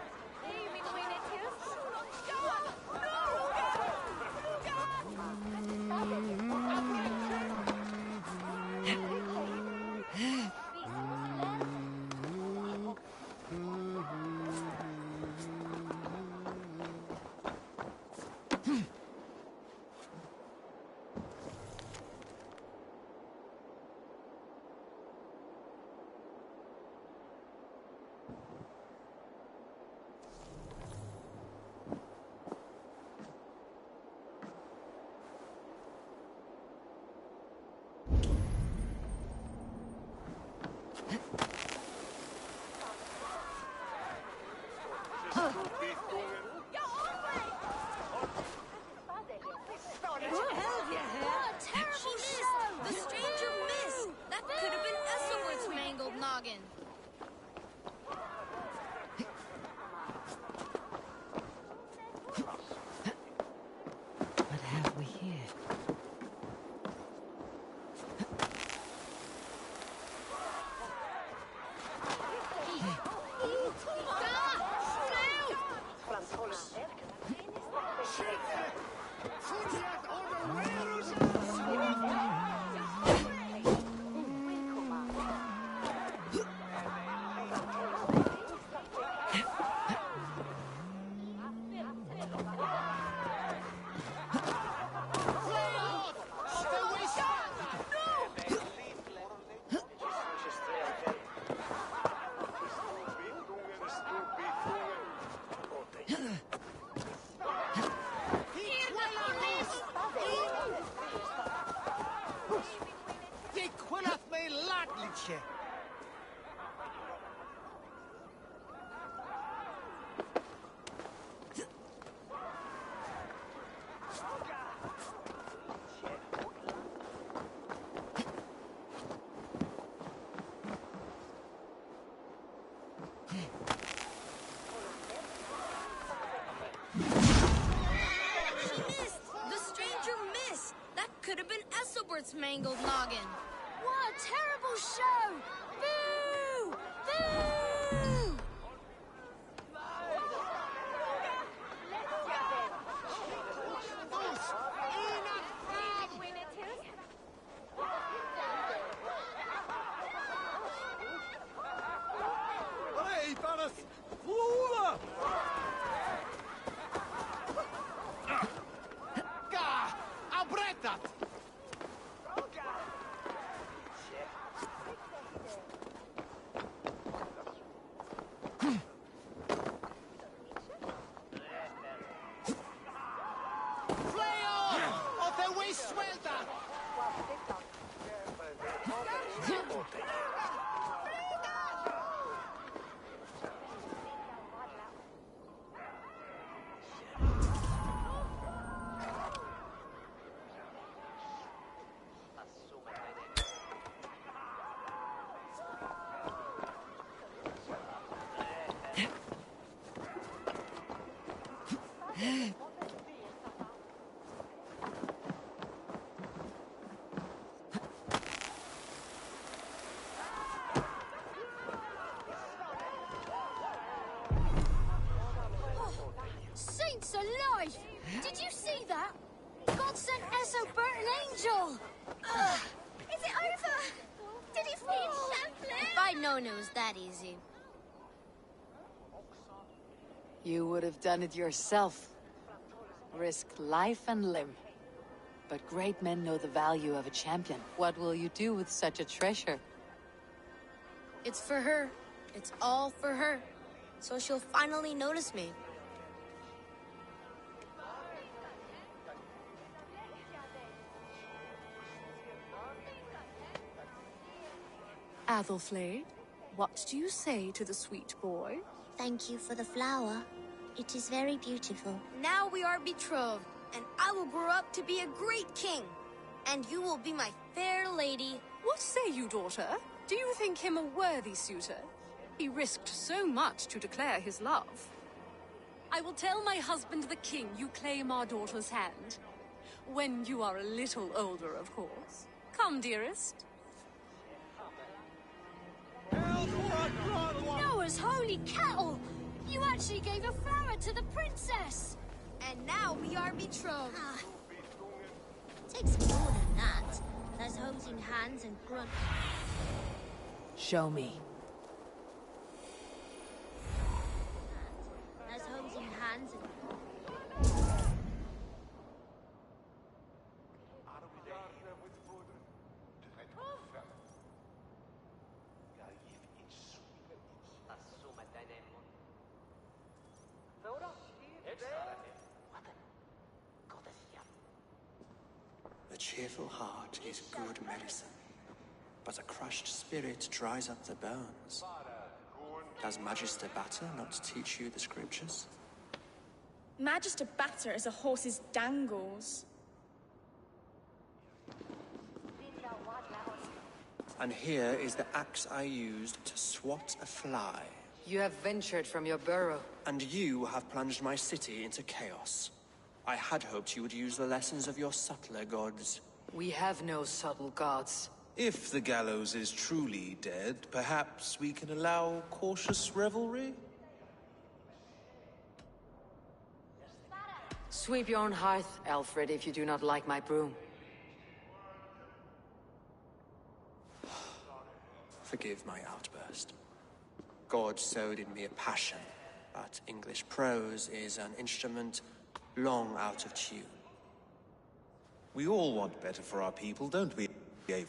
Esselbert's mangled noggin. What a terrible show! Boo! Boo! Hey, Thomas! Flula! Ga! Abrettat! known it was that easy. You would have done it yourself. Risked life and limb. But great men know the value of a champion. What will you do with such a treasure? It's for her. It's all for her. So she'll finally notice me. Athelflaed, what do you say to the sweet boy? Thank you for the flower. It is very beautiful. Now we are betrothed, and I will grow up to be a great king. And you will be my fair lady. What say you, daughter? Do you think him a worthy suitor? He risked so much to declare his love. I will tell my husband the king you claim our daughter's hand. When you are a little older, of course. Come, dearest. Noah's holy kettle! You actually gave a flower to the princess! And now we are betrothed. Takes more than that. There's holding hands and grunt. Show me. There's holding hands and A cheerful heart is good medicine, but a crushed spirit dries up the bones. Does Magister Batter not teach you the scriptures? Magister Batter is a horse's dangles. And here is the axe I used to swat a fly. You have ventured from your burrow. And you have plunged my city into chaos. I had hoped you would use the lessons of your subtler gods. We have no subtle gods. If the gallows is truly dead, perhaps we can allow cautious revelry? Sweep your own hearth, Alfred, if you do not like my broom. Forgive my outburst. God sowed in me a passion, but English prose is an instrument long out of tune. We all want better for our people, don't we, Eivor?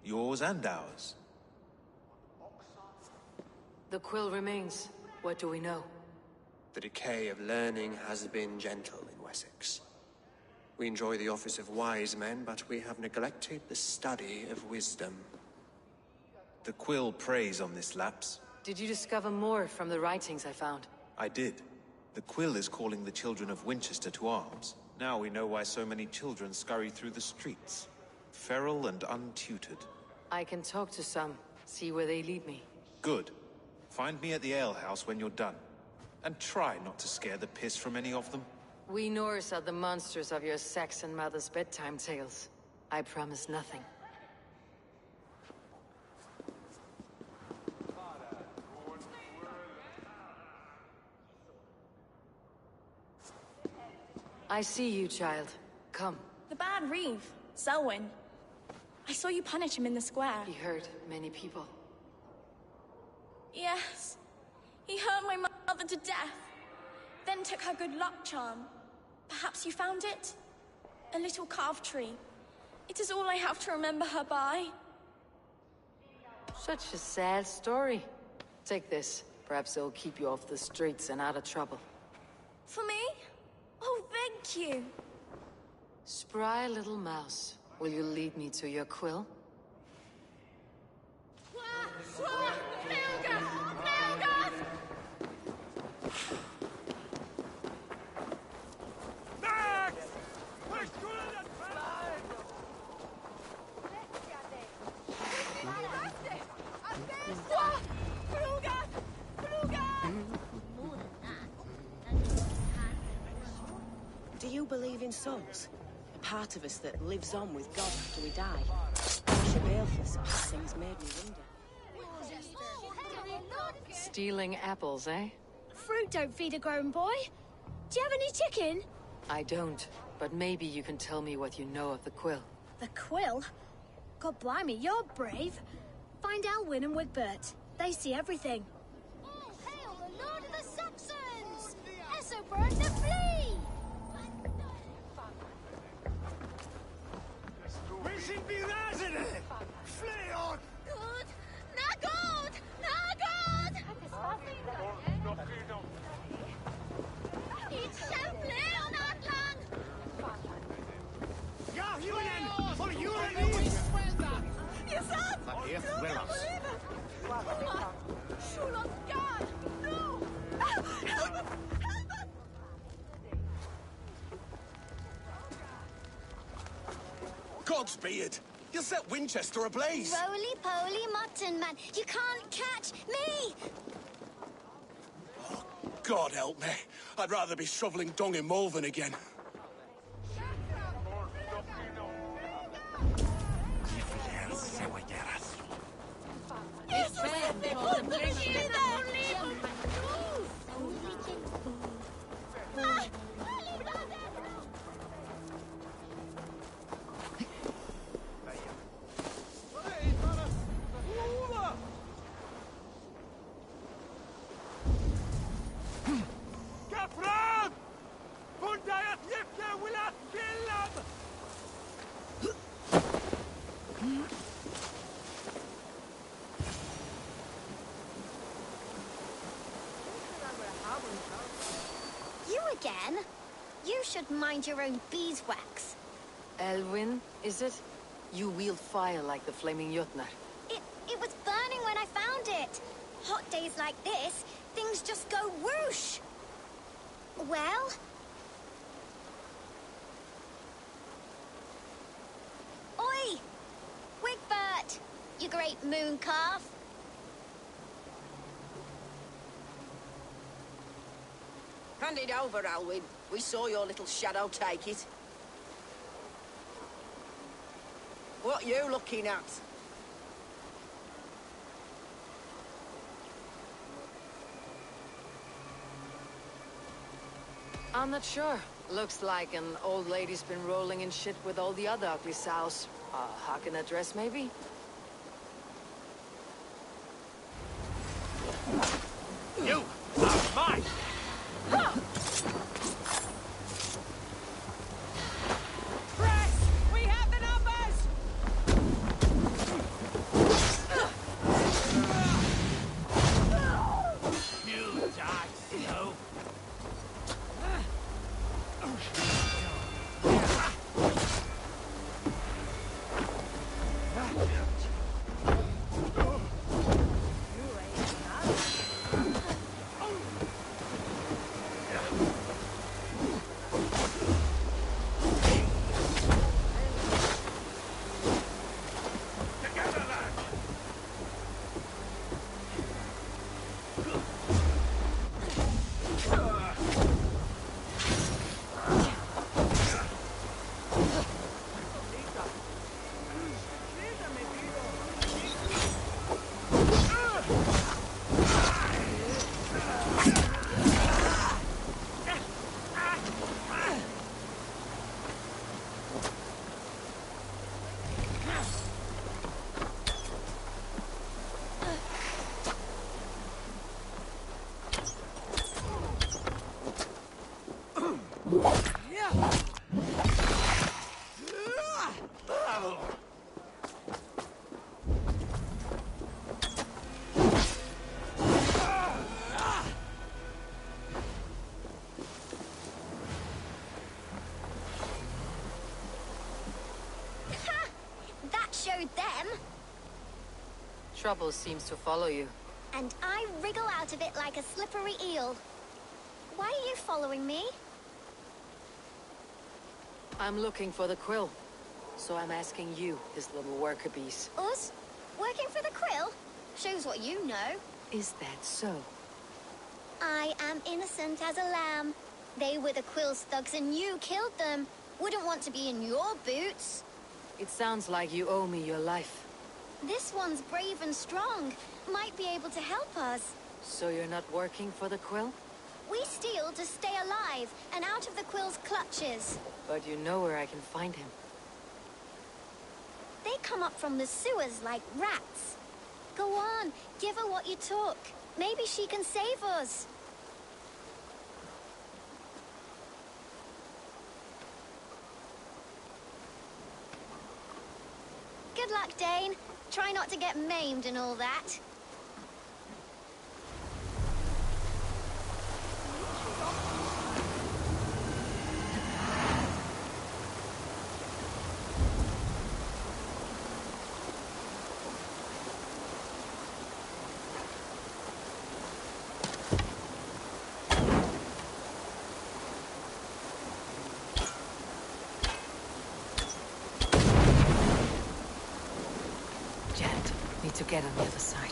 Yours and ours. The quill remains. What do we know? The decay of learning has been gentle in Wessex. We enjoy the office of wise men, but we have neglected the study of wisdom. The quill preys on this lapse. Did you discover more from the writings I found? I did. The quill is calling the children of Winchester to arms. Now we know why so many children scurry through the streets. Feral and untutored. I can talk to some, see where they lead me. Good. Find me at the alehouse when you're done. And try not to scare the piss from any of them. We Norse are the monsters of your Saxon mother's bedtime tales. I promise nothing. I see you, child. Come. The bad reeve, Selwyn. I saw you punish him in the square. He hurt many people. Yes. He hurt my mother to death. Then took her good luck charm. Perhaps you found it? A little carved tree. It is all I have to remember her by. Such a sad story. Take this. Perhaps it'll keep you off the streets and out of trouble. For me? Oh, thank you. Spry little mouse. Will you lead me to your quill? Do you believe in souls? A part of us that lives on with God after we die? Bishop Aelfirth's passings made me wonder. Stealing apples, eh? Fruit don't feed a grown boy. Do you have any chicken? I don't, but maybe you can tell me what you know of the quill. The quill? God blimey, you're brave. Find Elwyn and Wigbert. They see everything. All hail the Lord of the Saxons! Esselburn the flee! We should be resident! Flee on! Good! Na good! Na good! It's Champlain on Atlang! Ja, Julen! For Julen! Yes, sir! Hier, Willows. Shulon God! No! Help! Help us! God's beard! You set Winchester ablaze! Roly-poly mutton man, you can't catch me! God help me. I'd rather be shoveling dung in Malvern again. Kapran! Fundayat Yipke will kill them! You again? You should mind your own beeswax. Elwyn, is it? You wield fire like the flaming Jotnar. It was burning when I found it. Hot days like this, things just go whoosh. Well? Oi! Wigbert! You great moon calf! Hand it over, Alwyn. We saw your little shadow take it. What you looking at? I'm not sure. Looks like an old lady's been rolling in shit with all the other ugly sows. Hawk in a dress, maybe? You are mine! Press! We have the numbers! You die slow! That showed them. Trouble seems to follow you. And I wriggle out of it like a slippery eel. Why are you following me? I'm looking for the quill. So I'm asking you, his little worker bees. Us? Working for the quill? Shows what you know. Is that so? I am innocent as a lamb. They were the quill's thugs and you killed them. Wouldn't want to be in your boots. It sounds like you owe me your life. This one's brave and strong. Might be able to help us. So you're not working for the quill? We steal to stay alive and out of the quill's clutches. But you know where I can find him. They come up from the sewers like rats. Go on, give her what you took. Maybe she can save us. Good luck, Dane. Try not to get maimed and all that. Need to get on the other side.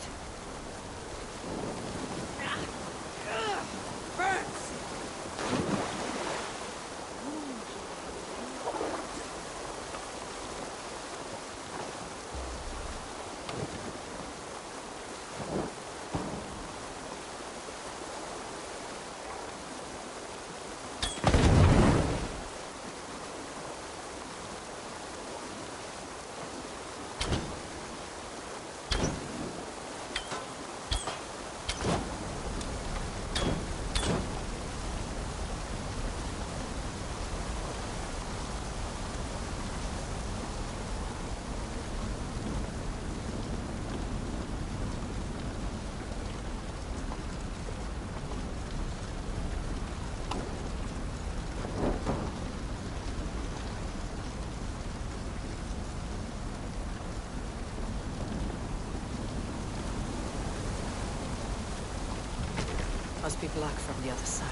Must be blocked from the other side.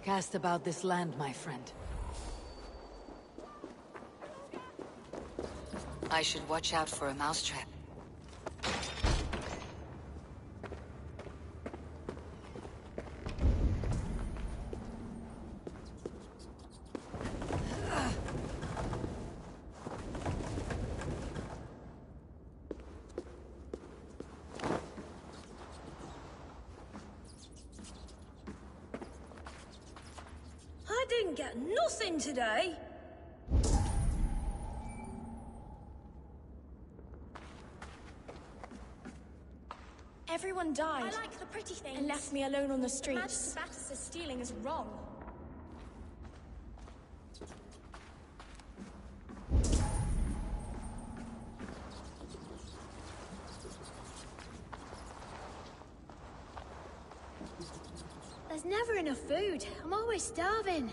Cast about this land, my friend. I should watch out for a mousetrap. I didn't get nothing today. Everyone died. I like the pretty things. And left me alone on the streets. The Magister stealing is wrong. There's never enough food. I'm always starving.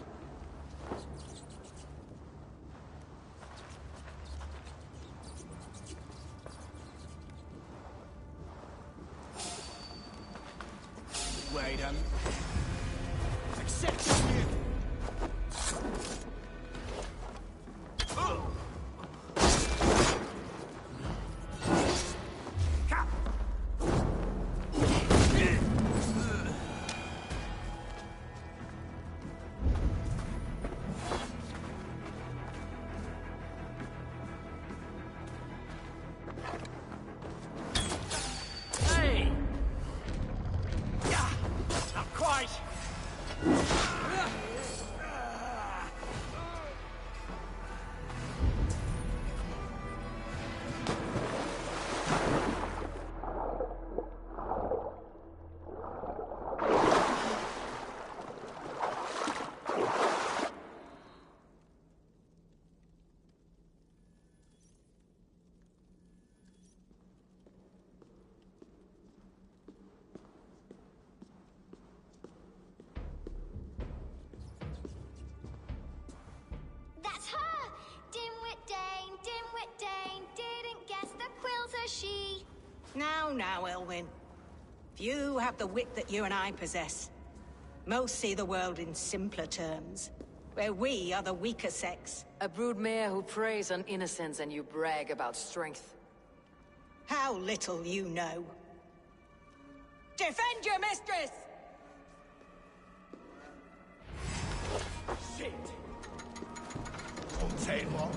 Wait a minute. Accept you. Hey! Yeah, not quite. That's her! Dimwit Dane, didn't guess the quilter she. Now, Elwyn. Few have the wit that you and I possess. Most see the world in simpler terms. where we are the weaker sex. A broodmare who preys on innocence and you brag about strength. How little you know. Defend your mistress! Shit! Don't say what?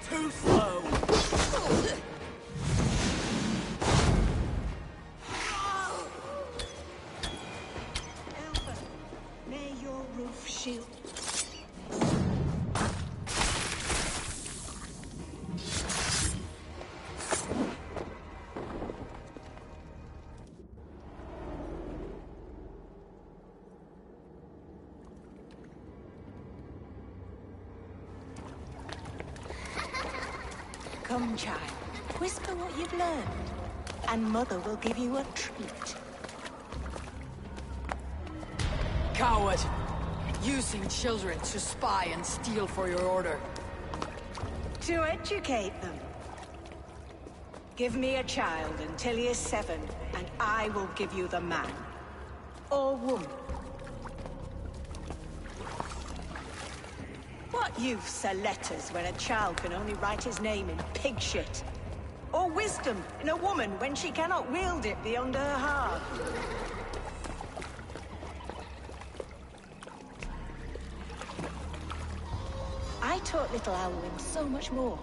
Too slow. Alpha, may your roof shield. Come, child. Whisper what you've learned, and Mother will give you a treat. Coward! Using children to spy and steal for your order. To educate them. Give me a child until he is 7, and I will give you the man. Or woman. What use are letters when a child can only write his name in pig shit? Or wisdom in a woman when she cannot wield it beyond her heart? I taught little Alwyn so much more.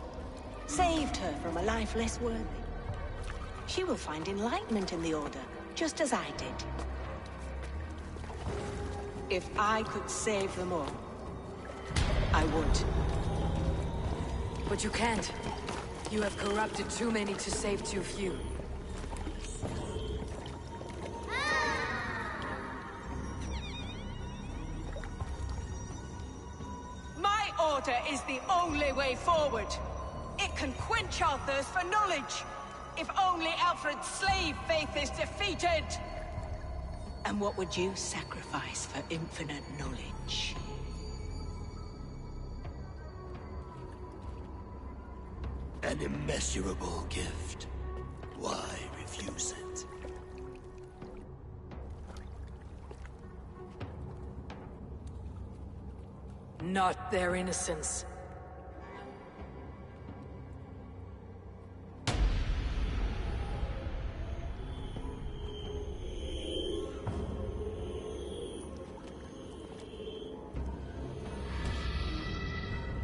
Saved her from a life less worthy. She will find enlightenment in the Order, just as I did. If I could save them all, I would. But you can't. You have corrupted too many to save too few. My order is the only way forward. It can quench our thirst for knowledge. If only Alfred's slave faith is defeated. And what would you sacrifice for infinite knowledge? An immeasurable gift. Why refuse it? Not their innocence.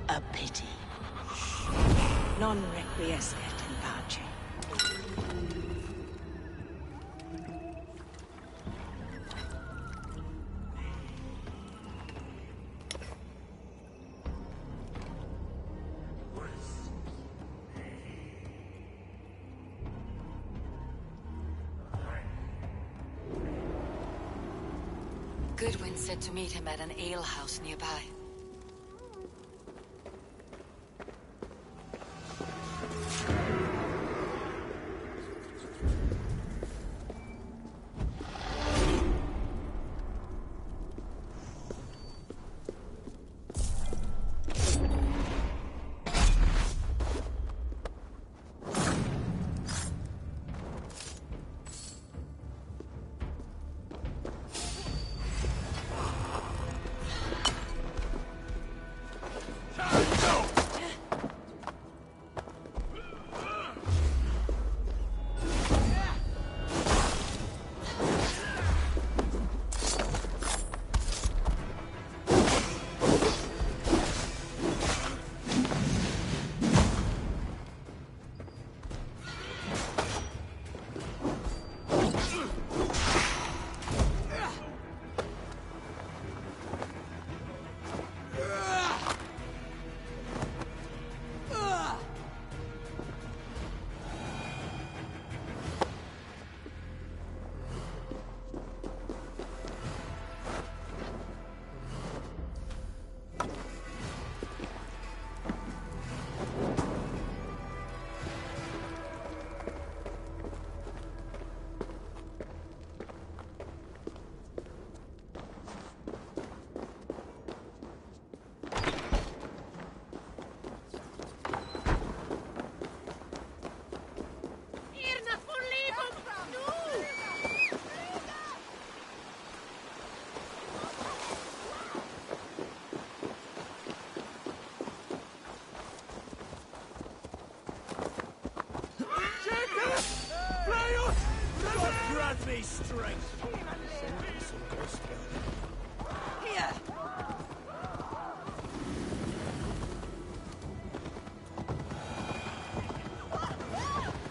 A pity. Non requiescat in pace. Goodwin said to meet him at an alehouse nearby. Grant me strength! Here!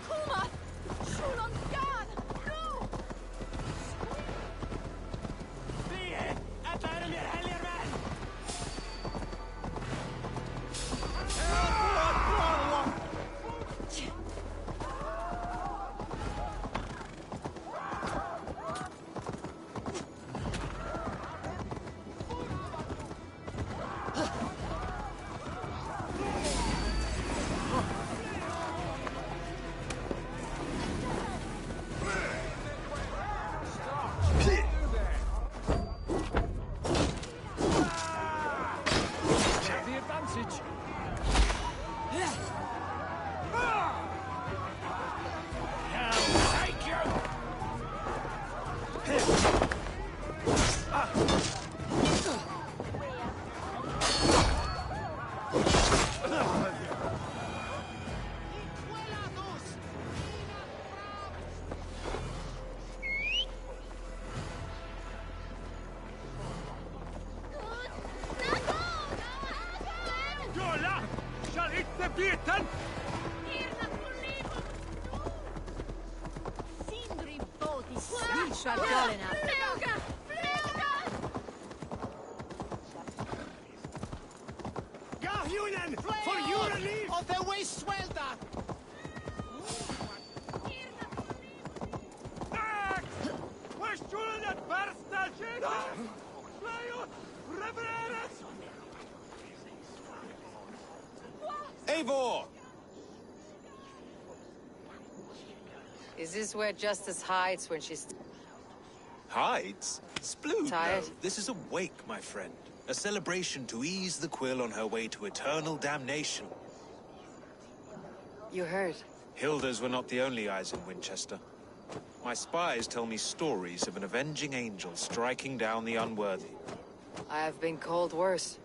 Kuma! Shulon Gan! No! Vie! Äta mer helgermän! The advantage. Take you! Jola! Shall hit the beaten! Sindri Bodis! We shall go enough. Fluga! Garhunen! For your relief! Of the way swelter! Questioned at Barsta Jeda! Flyot! Revereres! Eivor! Is this where Justice hides when she's... Hides? Splood, Tired? no. This is a wake, my friend. A celebration to ease the Quill on her way to eternal damnation. You heard. Hilda's were not the only eyes in Winchester. My spies tell me stories of an avenging angel striking down the unworthy. I have been called worse.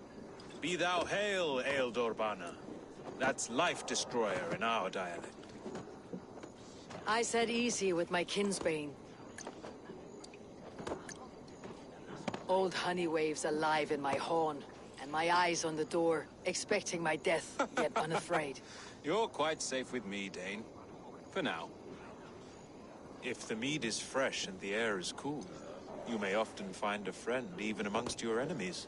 Be thou hail, Ealdor-Bana. That's Life Destroyer in our dialect. I said easy with my kinsbane. Old honey waves alive in my horn, and my eyes on the door, expecting my death, yet unafraid. You're quite safe with me, Dane. For now. If the mead is fresh and the air is cool, you may often find a friend even amongst your enemies.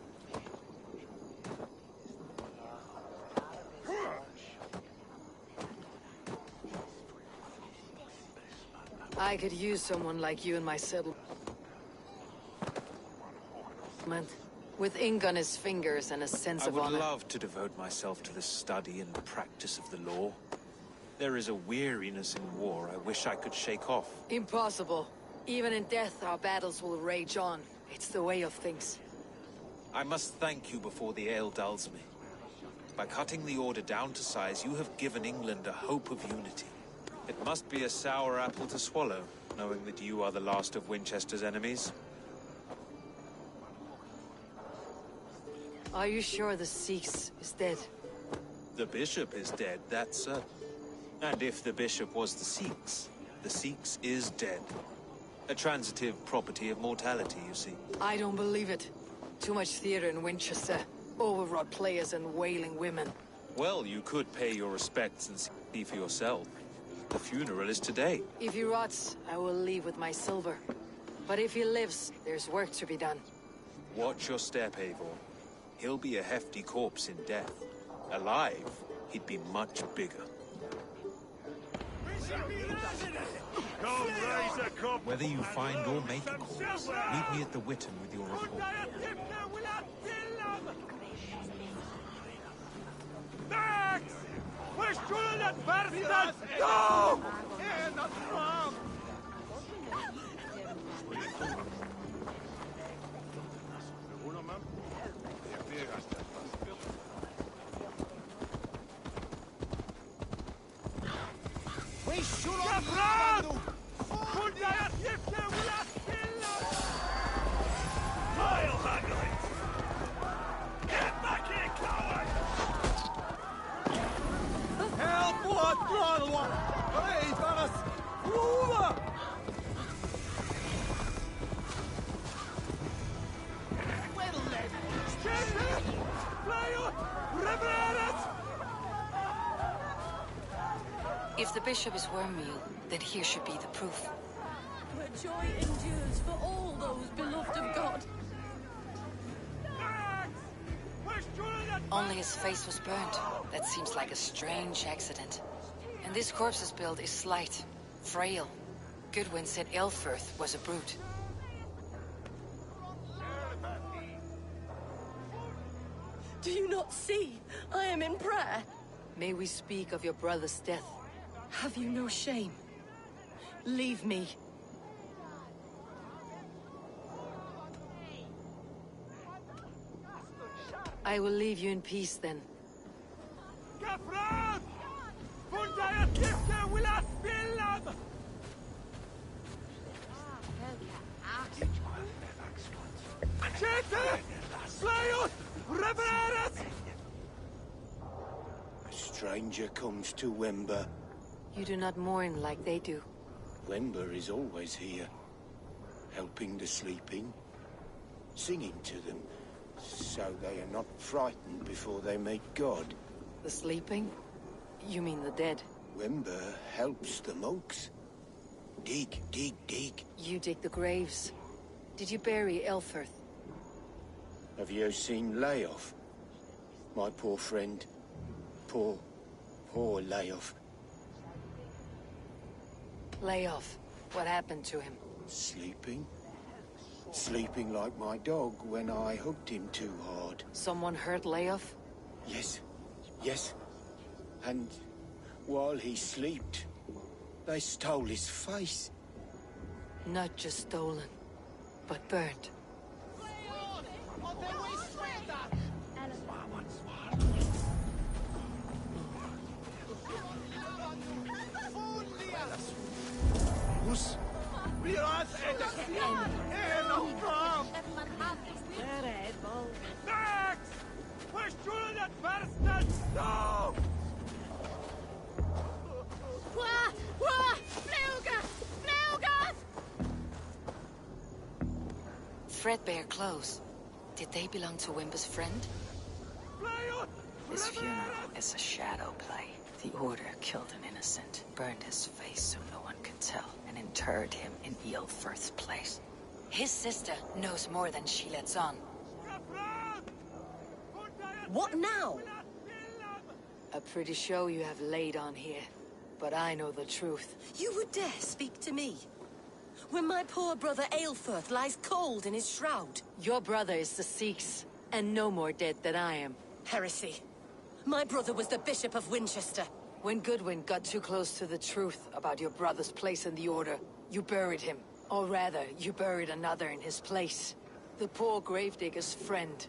I could use someone like you in my settlement. With ink on his fingers and a sense of honor. I would love to devote myself to the study and practice of the law. There is a weariness in war I wish I could shake off. Impossible. Even in death, our battles will rage on. It's the way of things. I must thank you before the ale dulls me. By cutting the order down to size, you have given England a hope of unity. It must be a sour apple to swallow, knowing that you are the last of Winchester's enemies. Are you sure the Sikhs is dead? The bishop is dead, that's certain. And if the bishop was the Sikhs is dead. A transitive property of mortality, you see. I don't believe it. Too much theater in Winchester. Overwrought players and wailing women. Well, you could pay your respects and see for yourself. The funeral is today. If he rots, I will leave with my silver. But if he lives, there's work to be done. Watch your step, Eivor. He'll be a hefty corpse in death. Alive, he'd be much bigger. Whether you find or make a corpse, meet me at the Witten with your report. No! If the bishop is Wormmeal, then here should be the proof. Where joy endures for all those beloved of God. Only his face was burnt. That seems like a strange accident. And this corpse's build is slight, frail. Goodwin said Aelfirth was a brute. Do you not see? I am in prayer. May we speak of your brother's death? Have you no shame? Leave me. I will leave you in peace then. A stranger comes to Wember. You do not mourn like they do. Wember is always here, helping the sleeping, singing to them, so they are not frightened before they meet God. The sleeping? You mean the dead? Wember helps the monks. Dig, dig, dig. You dig the graves. Did you bury Aelfirth? Have you seen Layoff? My poor friend. Poor Layoff. Layoff. What happened to him? Sleeping? Sleeping like my dog when I hugged him too hard. Someone hurt Layoff? Yes. Yes. And while he slept, they stole his face. Not just stolen, but burnt. Threadbare clothes. Did they belong to Wimber's friend? His funeral is a shadow play. The Order killed an innocent, burned his face so no one could tell, and interred him in Aelfirth's place. His sister knows more than she lets on. What now? A pretty show you have laid on here, but I know the truth. You would dare speak to me? When my poor brother Aelfirth lies cold in his shroud. Your brother is the Sikhs, and no more dead than I am. Heresy. My brother was the Bishop of Winchester. When Goodwin got too close to the truth about your brother's place in the Order, you buried him. Or rather, you buried another in his place. The poor gravedigger's friend.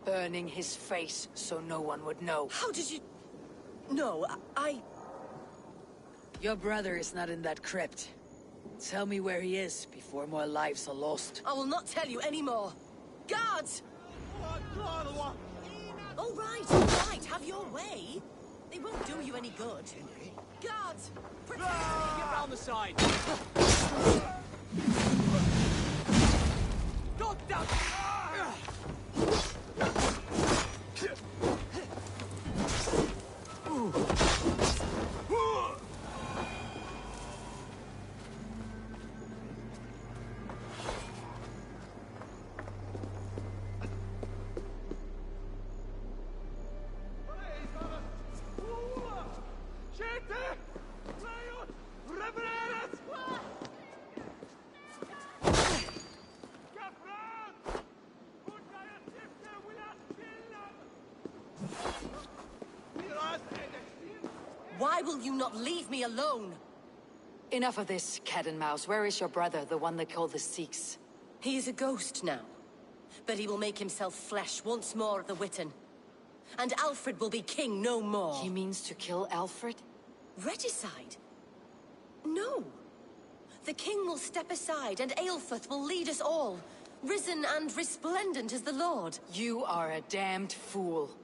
Burning his face so no one would know. How did you... No, I... Your brother is not in that crypt. Tell me where he is before more lives are lost. I will not tell you anymore. Guards! All right, have your way. They won't do you any good. Guards! Protect me! Get round the side! God damn! Why will you not leave me alone? Enough of this, cat and mouse. Where is your brother, the one they call the Sikhs? He is a ghost now. But he will make himself flesh once more at the Witten. And Alfred will be king no more. He means to kill Alfred? Regicide? No. The king will step aside and Aelfirth will lead us all. Risen and resplendent as the Lord. You are a damned fool.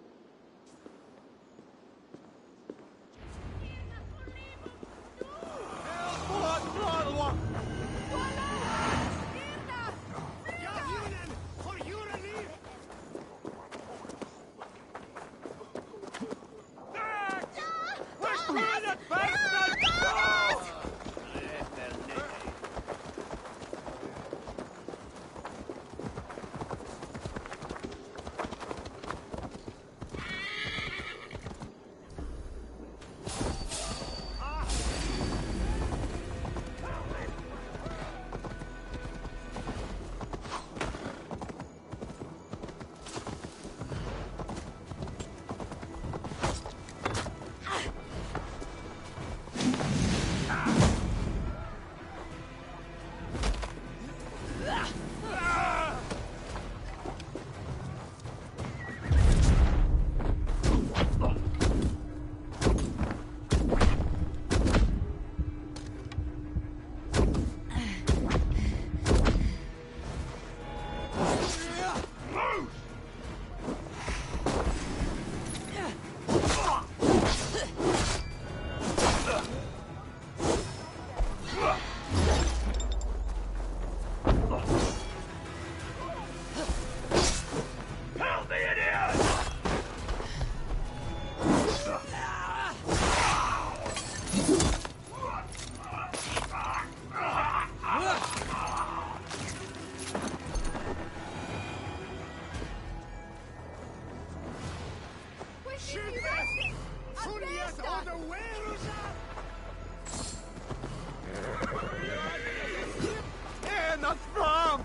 Not from!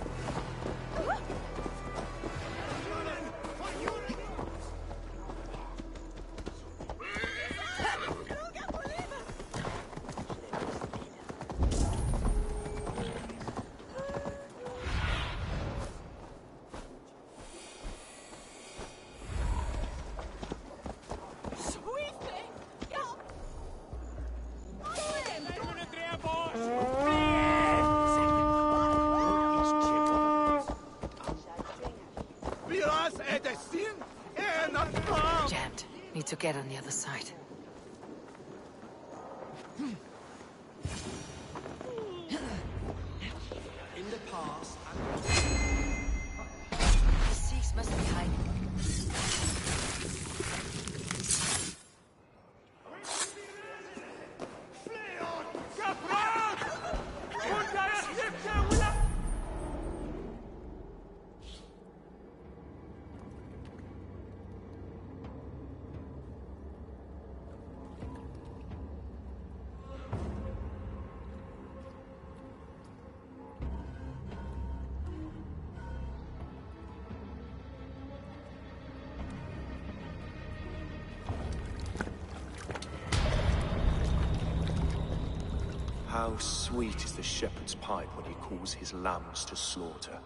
Jammed. Need to get on the other side. In the past, The Sikhs must be hiding. how sweet is the shepherd's pipe when he calls his lambs to slaughter.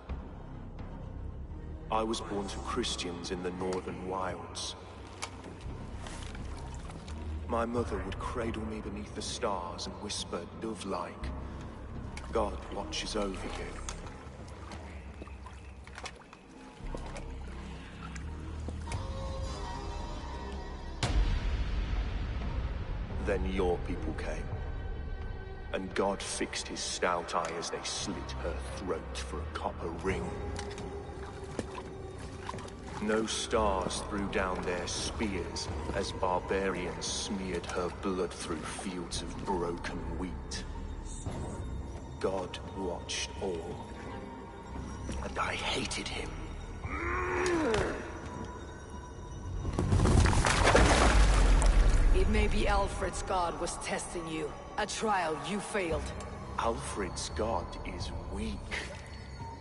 I was born to Christians in the northern wilds. My mother would cradle me beneath the stars and whisper, dove-like, God watches over you. Then your people came, and God fixed his stout eye as they slit her throat for a copper ring. No stars threw down their spears as barbarians smeared her blood through fields of broken wheat. God watched all, and I hated him. It may be Alfred's god was testing you. A trial you failed. Alfred's god is weak.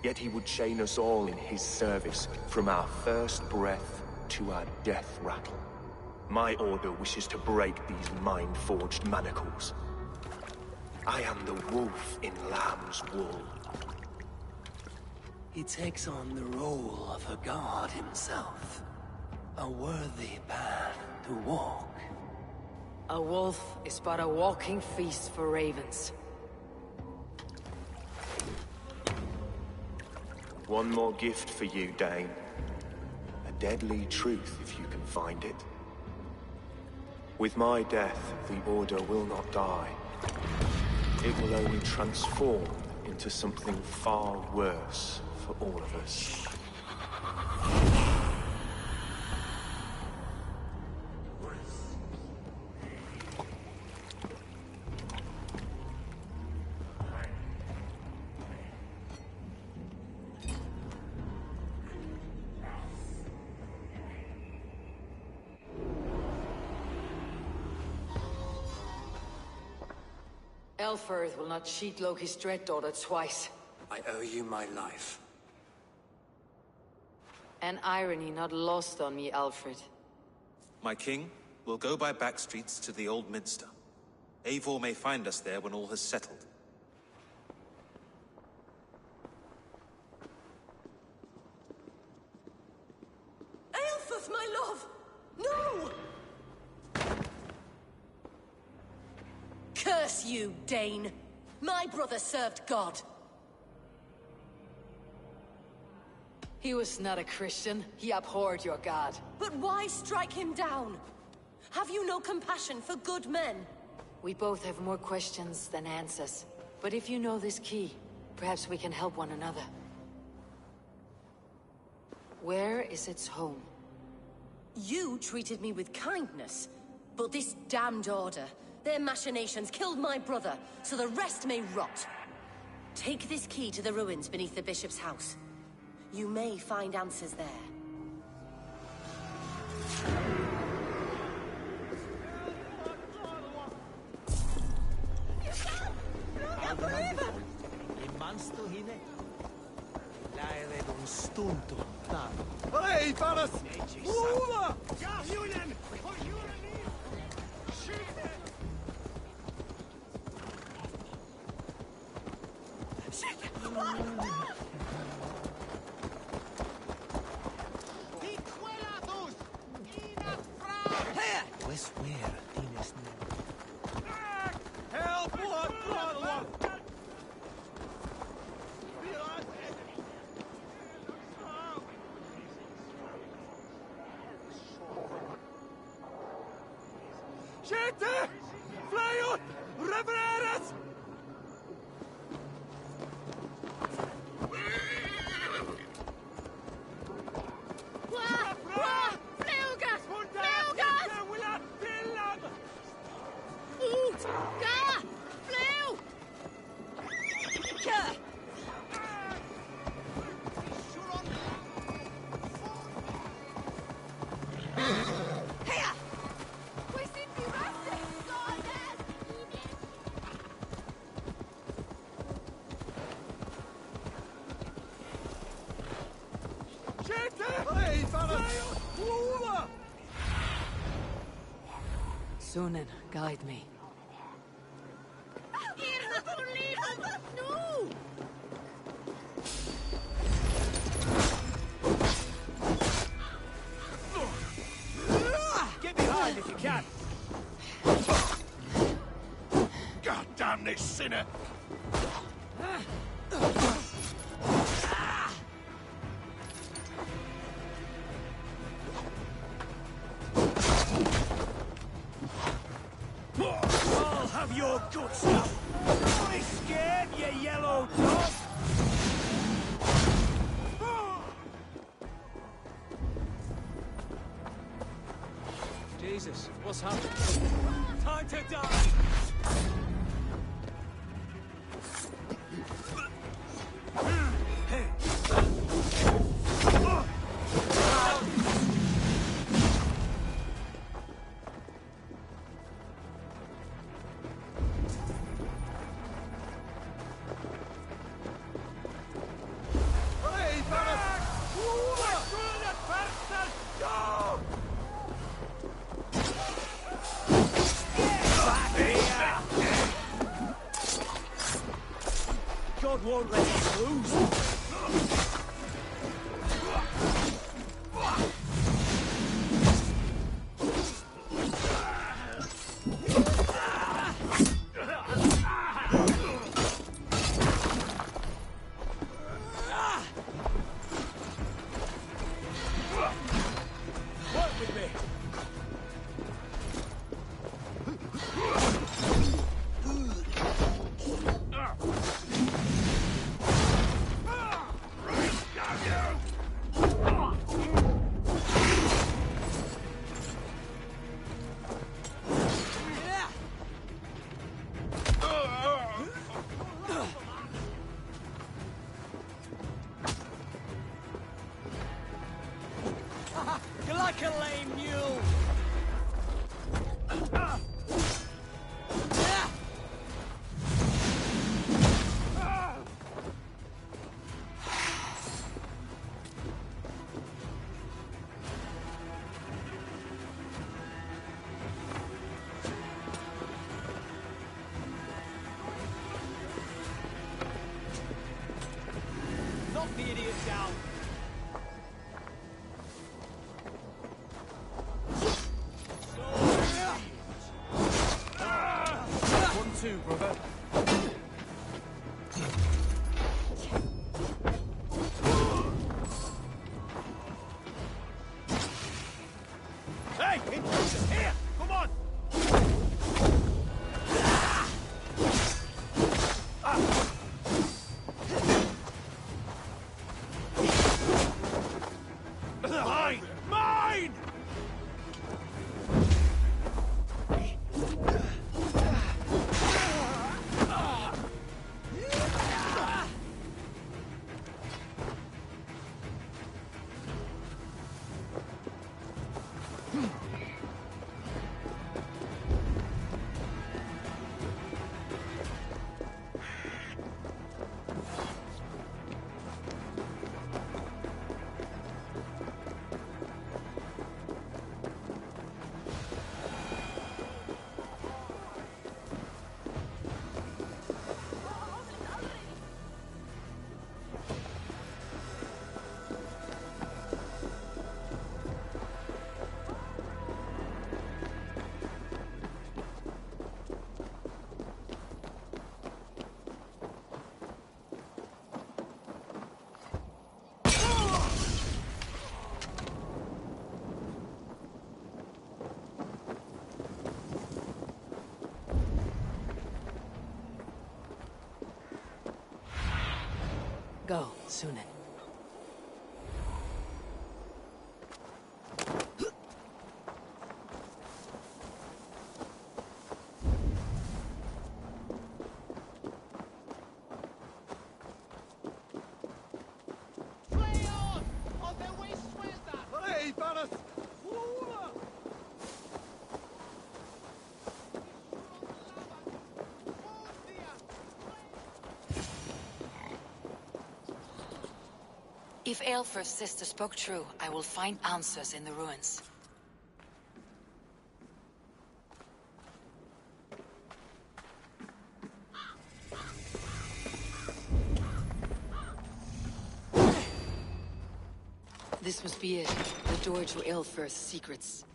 Yet he would chain us all in his service, from our first breath to our death rattle. My order wishes to break these mind-forged manacles. I am the wolf in lamb's wool. He takes on the role of a god himself. A worthy path to walk. A wolf is but a walking feast for ravens. One more gift for you, Dane. A deadly truth, if you can find it. With my death, the Order will not die. It will only transform into something far worse for all of us. Elfirth will not cheat Loki's dread daughter twice. I owe you my life. An irony not lost on me, Alfred. My king, we'll go by back streets to the Old Minster. Eivor may find us there when all has settled. Aelfirth, my love! No! Curse you, Dane! My brother served God. He was not a Christian. He abhorred your god. But why strike him down? Have you no compassion for good men? We both have more questions than answers. But if you know this key, perhaps we can help one another. Where is its home? You treated me with kindness, but this damned Order, their machinations killed my brother, so the rest may rot. Take this key to the ruins beneath the Bishop's house. You may find answers there. tuntuu. Hei, fellas! Luulla! Pues where tienes Help! Brother! Siete! Flyut! Revereres! Sunan, guide me. No! Get behind if you can! God damn this sinner! I'll have your good stuff! Don't be scared, you yellow dog! Jesus, what's happened? Time to die! God won't let us lose. Work with me. You're like a lame mule. Knock the idiot down. Two, brother. Hey, intruder, here! Come on! Mine! Mine! Go, Sunan. Hey, Baras! If Aelfir's sister spoke true, I will find answers in the ruins. This must be it. The door to Aelfir's secrets.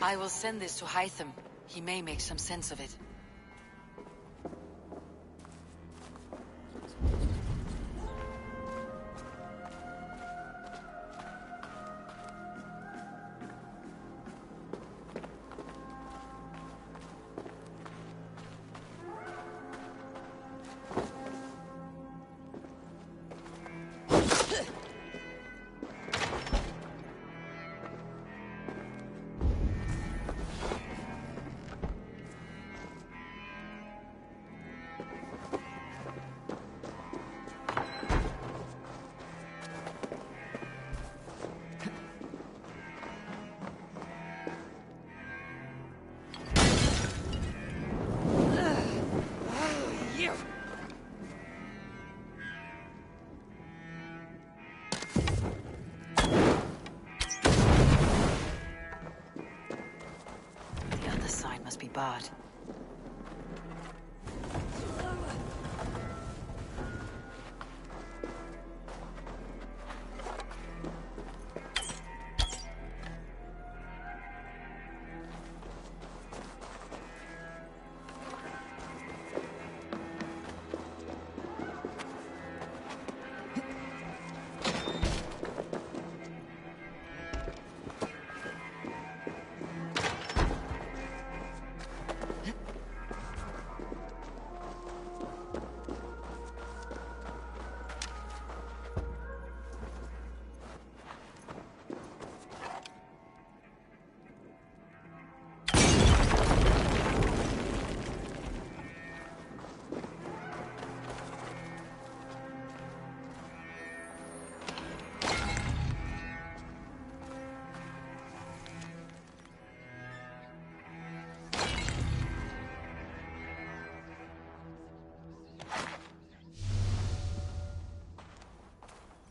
I will send this to Hytham. He may make some sense of it. The other side must be barred.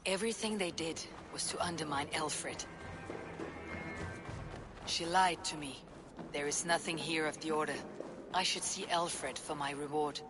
Everything they did was to undermine Elfrid. She lied to me. There is nothing here of the Order. I should see Elfrid for my reward.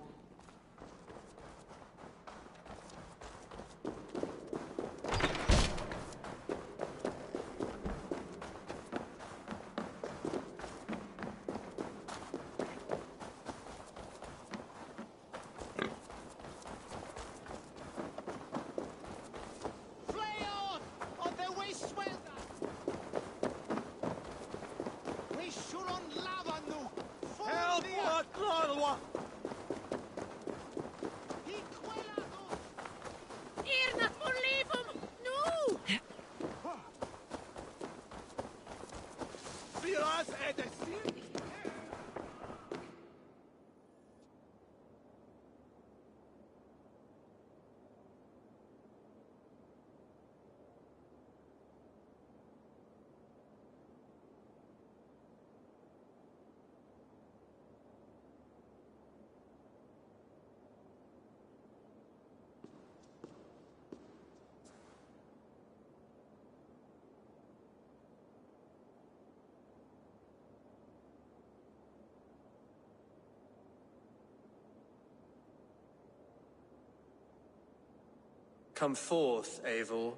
Come forth, Eivor.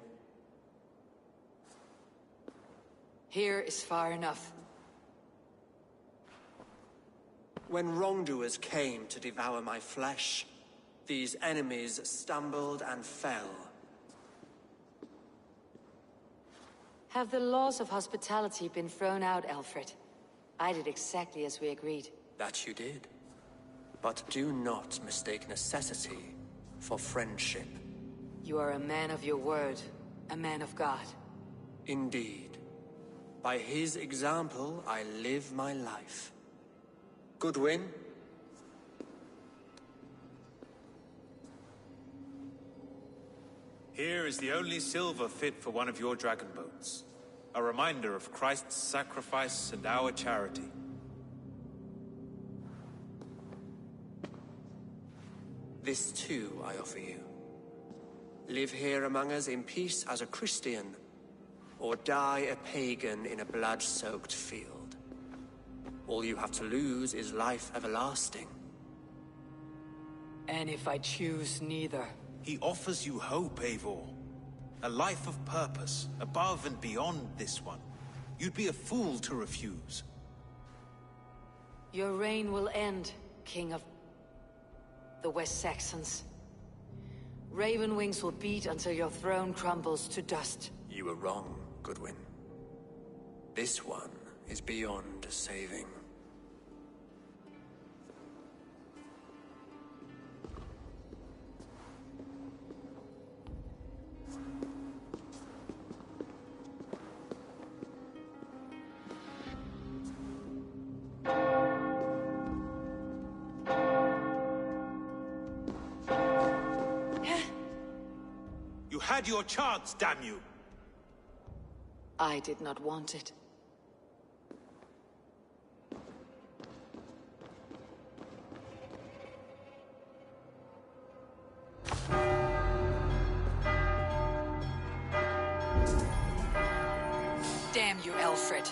Here is far enough. When wrongdoers came to devour my flesh, these enemies stumbled and fell. Have the laws of hospitality been thrown out, Alfred? I did exactly as we agreed. That you did. But do not mistake necessity for friendship. You are a man of your word, a man of God. Indeed. By his example, I live my life. Goodwin? Here is the only silver fit for one of your dragon boats. A reminder of Christ's sacrifice and our charity. This too I offer you. Live here among us in peace as a Christian, or die a pagan in a blood-soaked field. All you have to lose is life everlasting. And if I choose neither? He offers you hope, Eivor. A life of purpose, above and beyond this one. You'd be a fool to refuse. Your reign will end, King of the West Saxons. Raven wings will beat until your throne crumbles to dust. You were wrong, Goodwin. This one is beyond saving. You had your chance, damn you! I did not want it. Damn you, Alfred.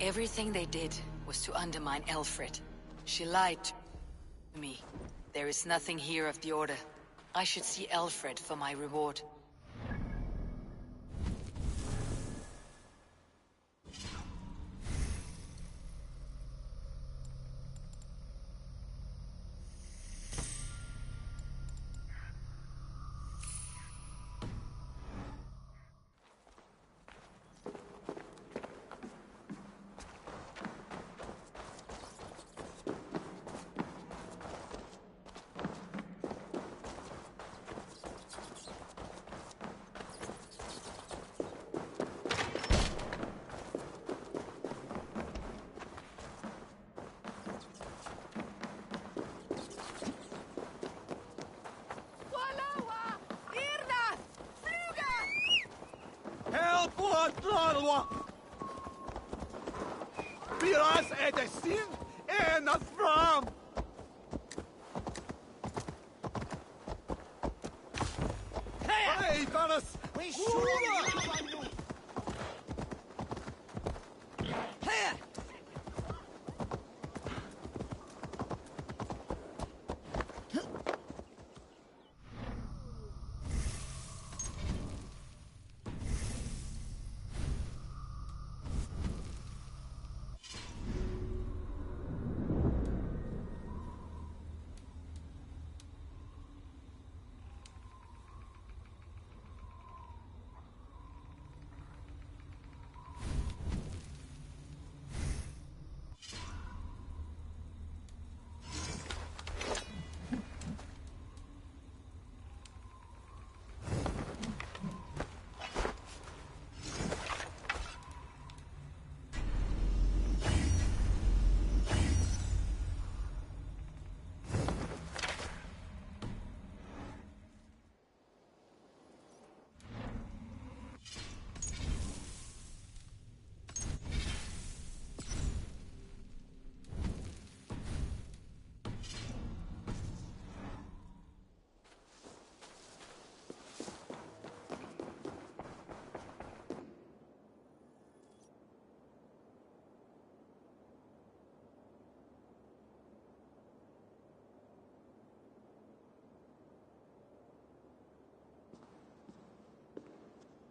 Everything they did was to undermine Elfred. She lied to me. There is nothing here of the Order. I should see Alfred for my reward. Piras edesin en afram. Hey, Thanos! We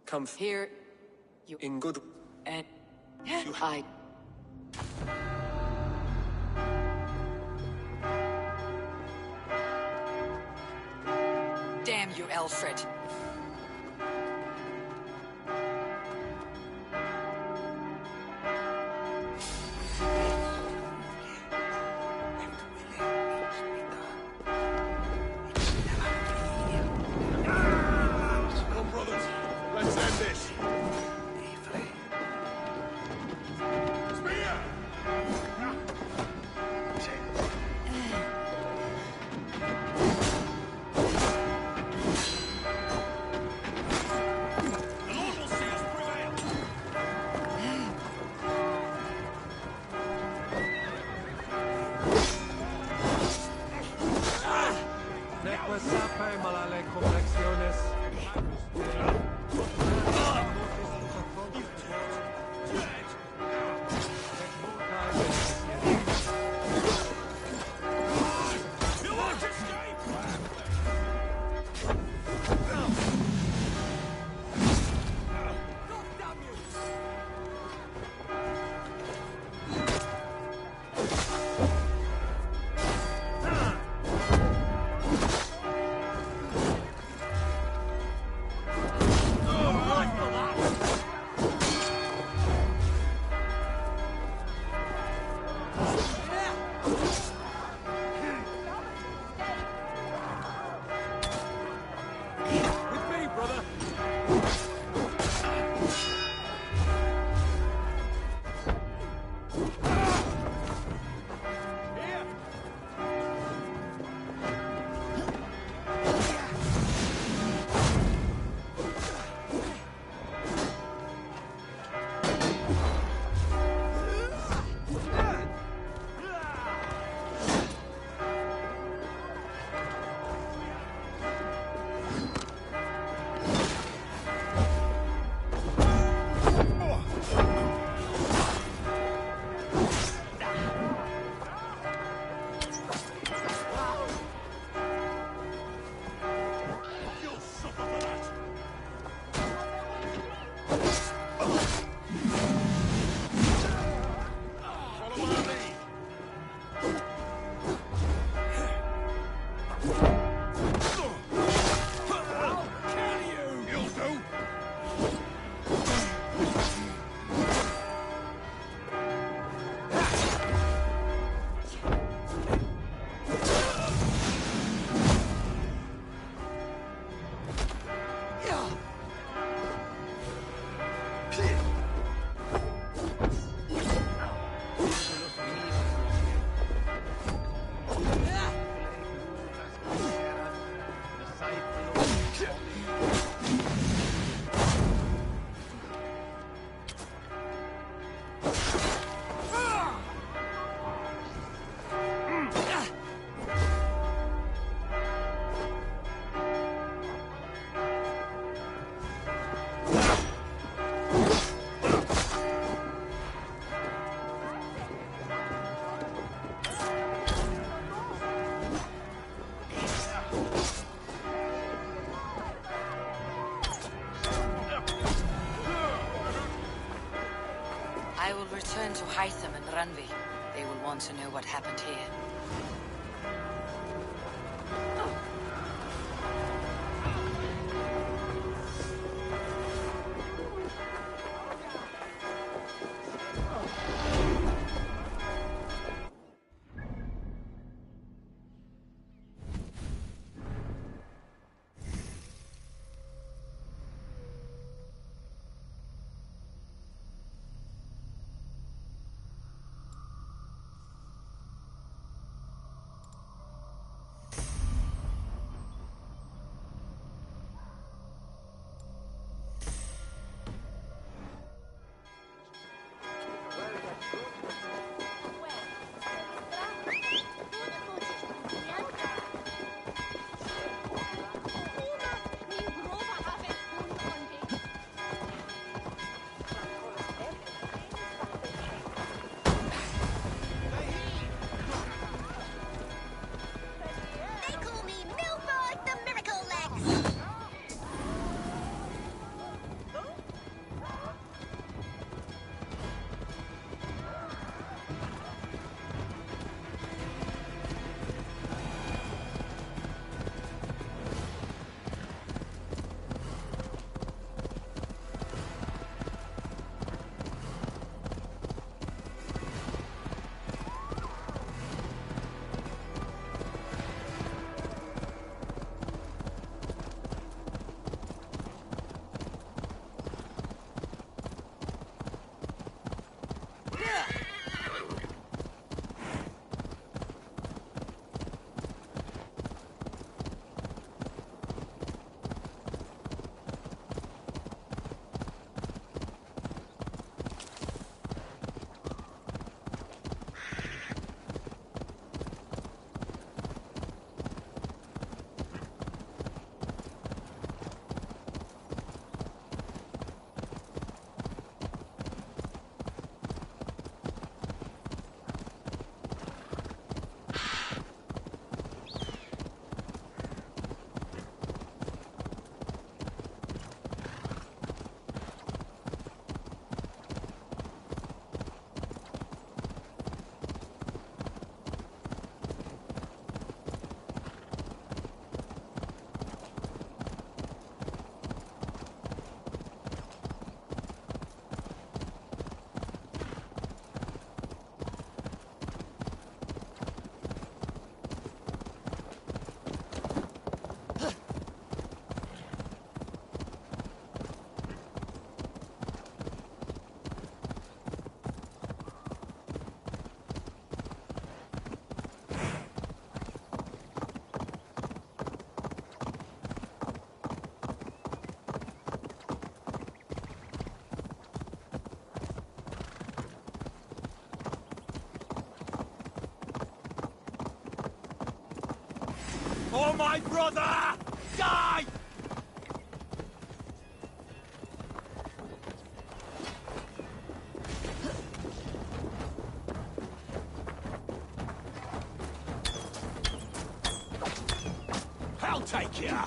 Come here, you in good and I. Damn you, Alfred. I will return to Hytham and Ranvi. They will want to know what happened here. For my brother! Die! I'll take ya!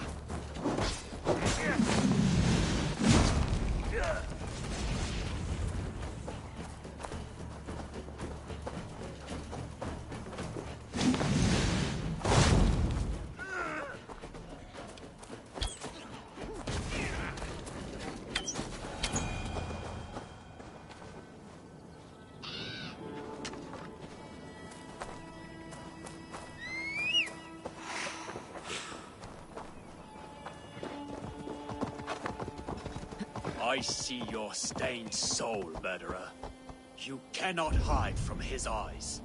I see your stained soul, murderer. You cannot hide from his eyes.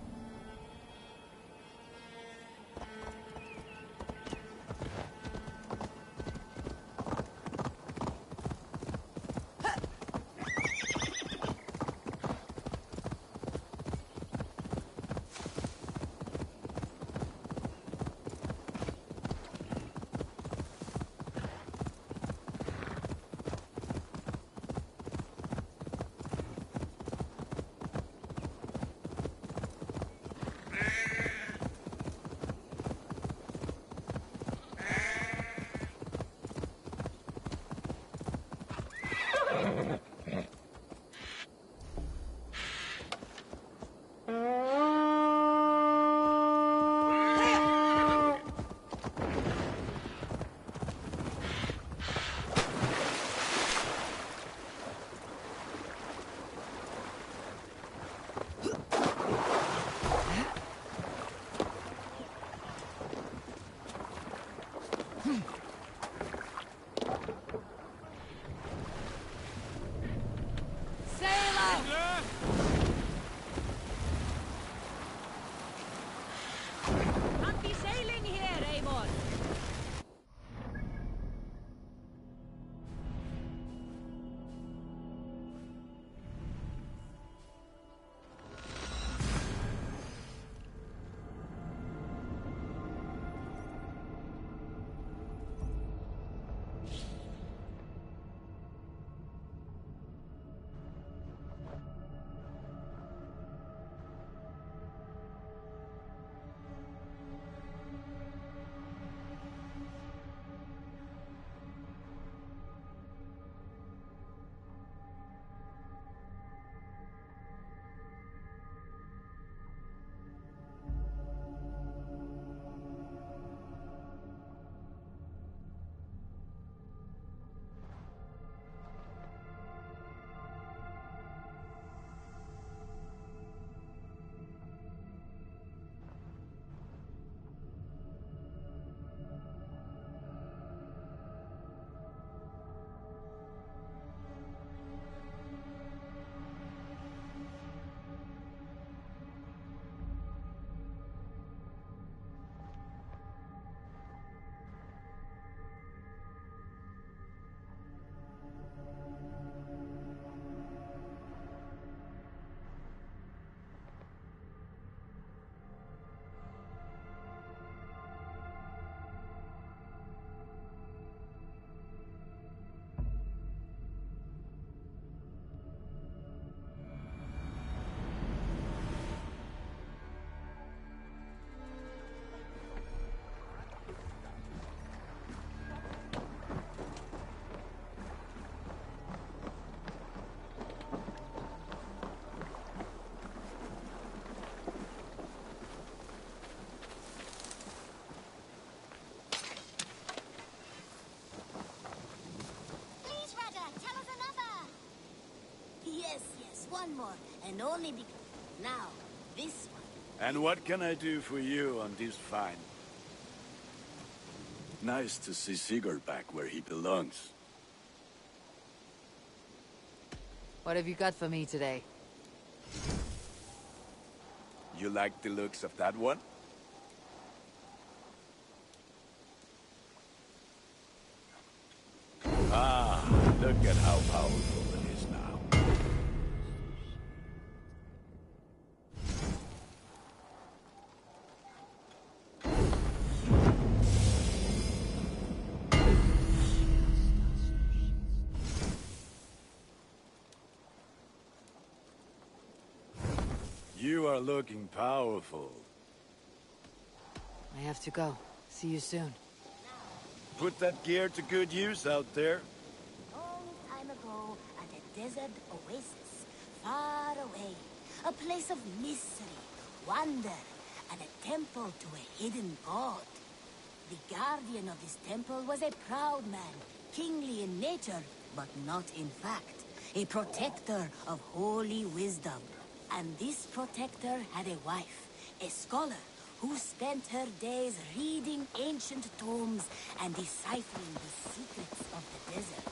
One more, and only because... Now, this one. And what can I do for you on this fine? Nice to see Sigurd back where he belongs. What have you got for me today? You like the looks of that one? Ah, look at how powerful it is now. You are looking powerful. I have to go. See you soon. Put that gear to good use out there. Long time ago, at a desert oasis, far away, a place of mystery, wonder, and a temple to a hidden god. The guardian of this temple was a proud man, kingly in nature, but not in fact, a protector of holy wisdom. And this protector had a wife, a scholar, who spent her days reading ancient tomes and deciphering the secrets of the desert.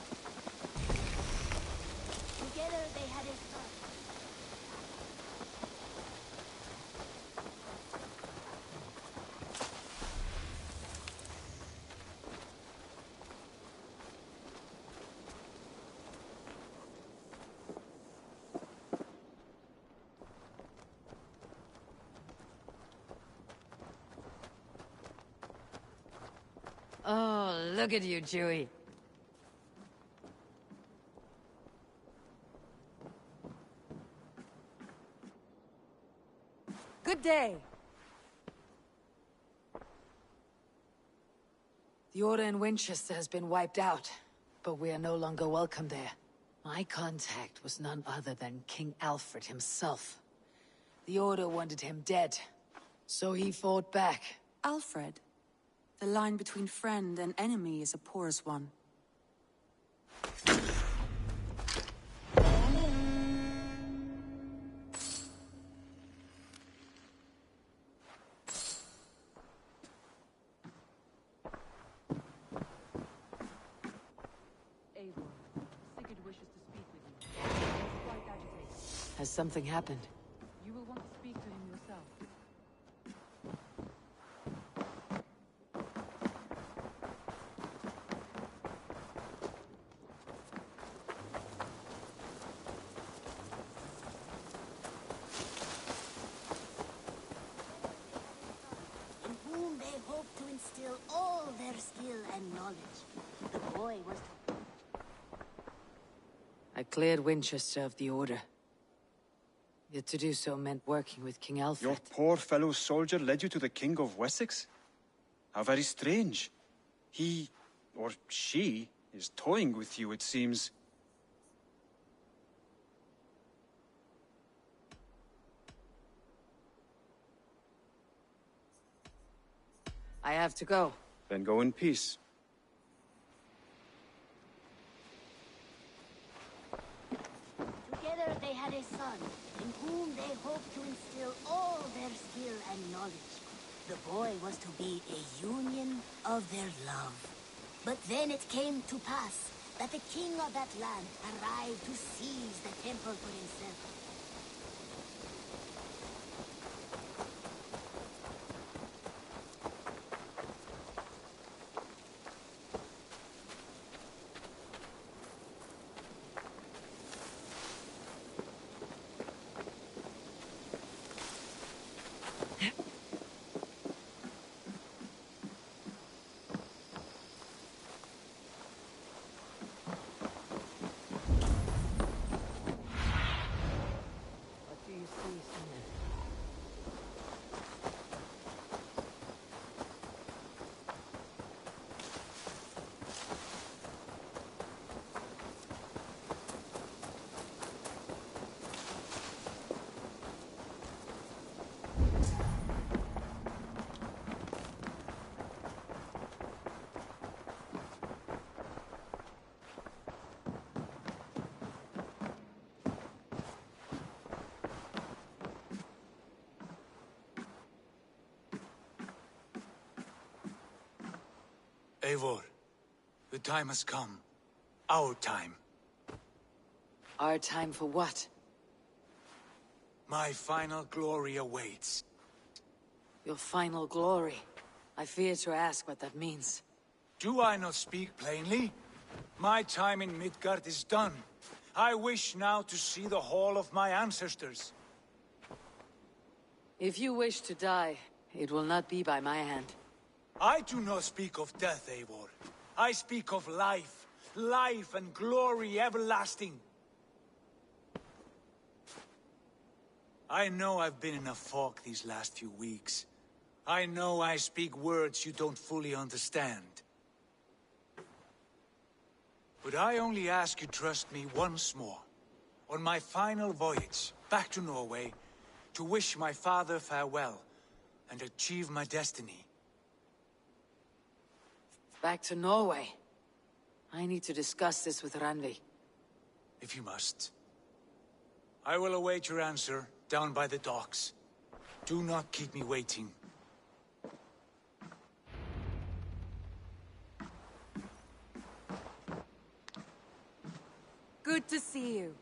Look at you, Chewie. Good day. The Order in Winchester has been wiped out, but we are no longer welcome there. My contact was none other than King Alfred himself. The Order wanted him dead, so he fought back. Alfred? The line between friend and enemy is a porous one. Has something happened? You will want to speak to him yourself. In whom they hope to instill all their skill and knowledge. The boy was... I cleared Winchester of the Order. Yet to do so meant working with King Alfred. Your poor fellow soldier led you to the King of Wessex? How very strange. He, or she, is toying with you, it seems. I have to go. Then go in peace. Together they had a son, in whom they hoped to instill all their skill and knowledge. The boy was to be a union of their love. But then it came to pass that the king of that land arrived to seize the temple for himself. Eivor, the time has come. Our time. Our time for what? My final glory awaits. Your final glory. I fear to ask what that means. Do I not speak plainly? My time in Midgard is done. I wish now to see the hall of my ancestors. If you wish to die, it will not be by my hand. I do not speak of death, Eivor. I speak of life. Life and glory everlasting. I know I've been in a fog these last few weeks. I know I speak words you don't fully understand. But I only ask you trust me once more. On my final voyage, back to Norway, to wish my father farewell, and achieve my destiny. Back to Norway. I need to discuss this with Randvi. If you must. I will await your answer down by the docks. Do not keep me waiting. Good to see you.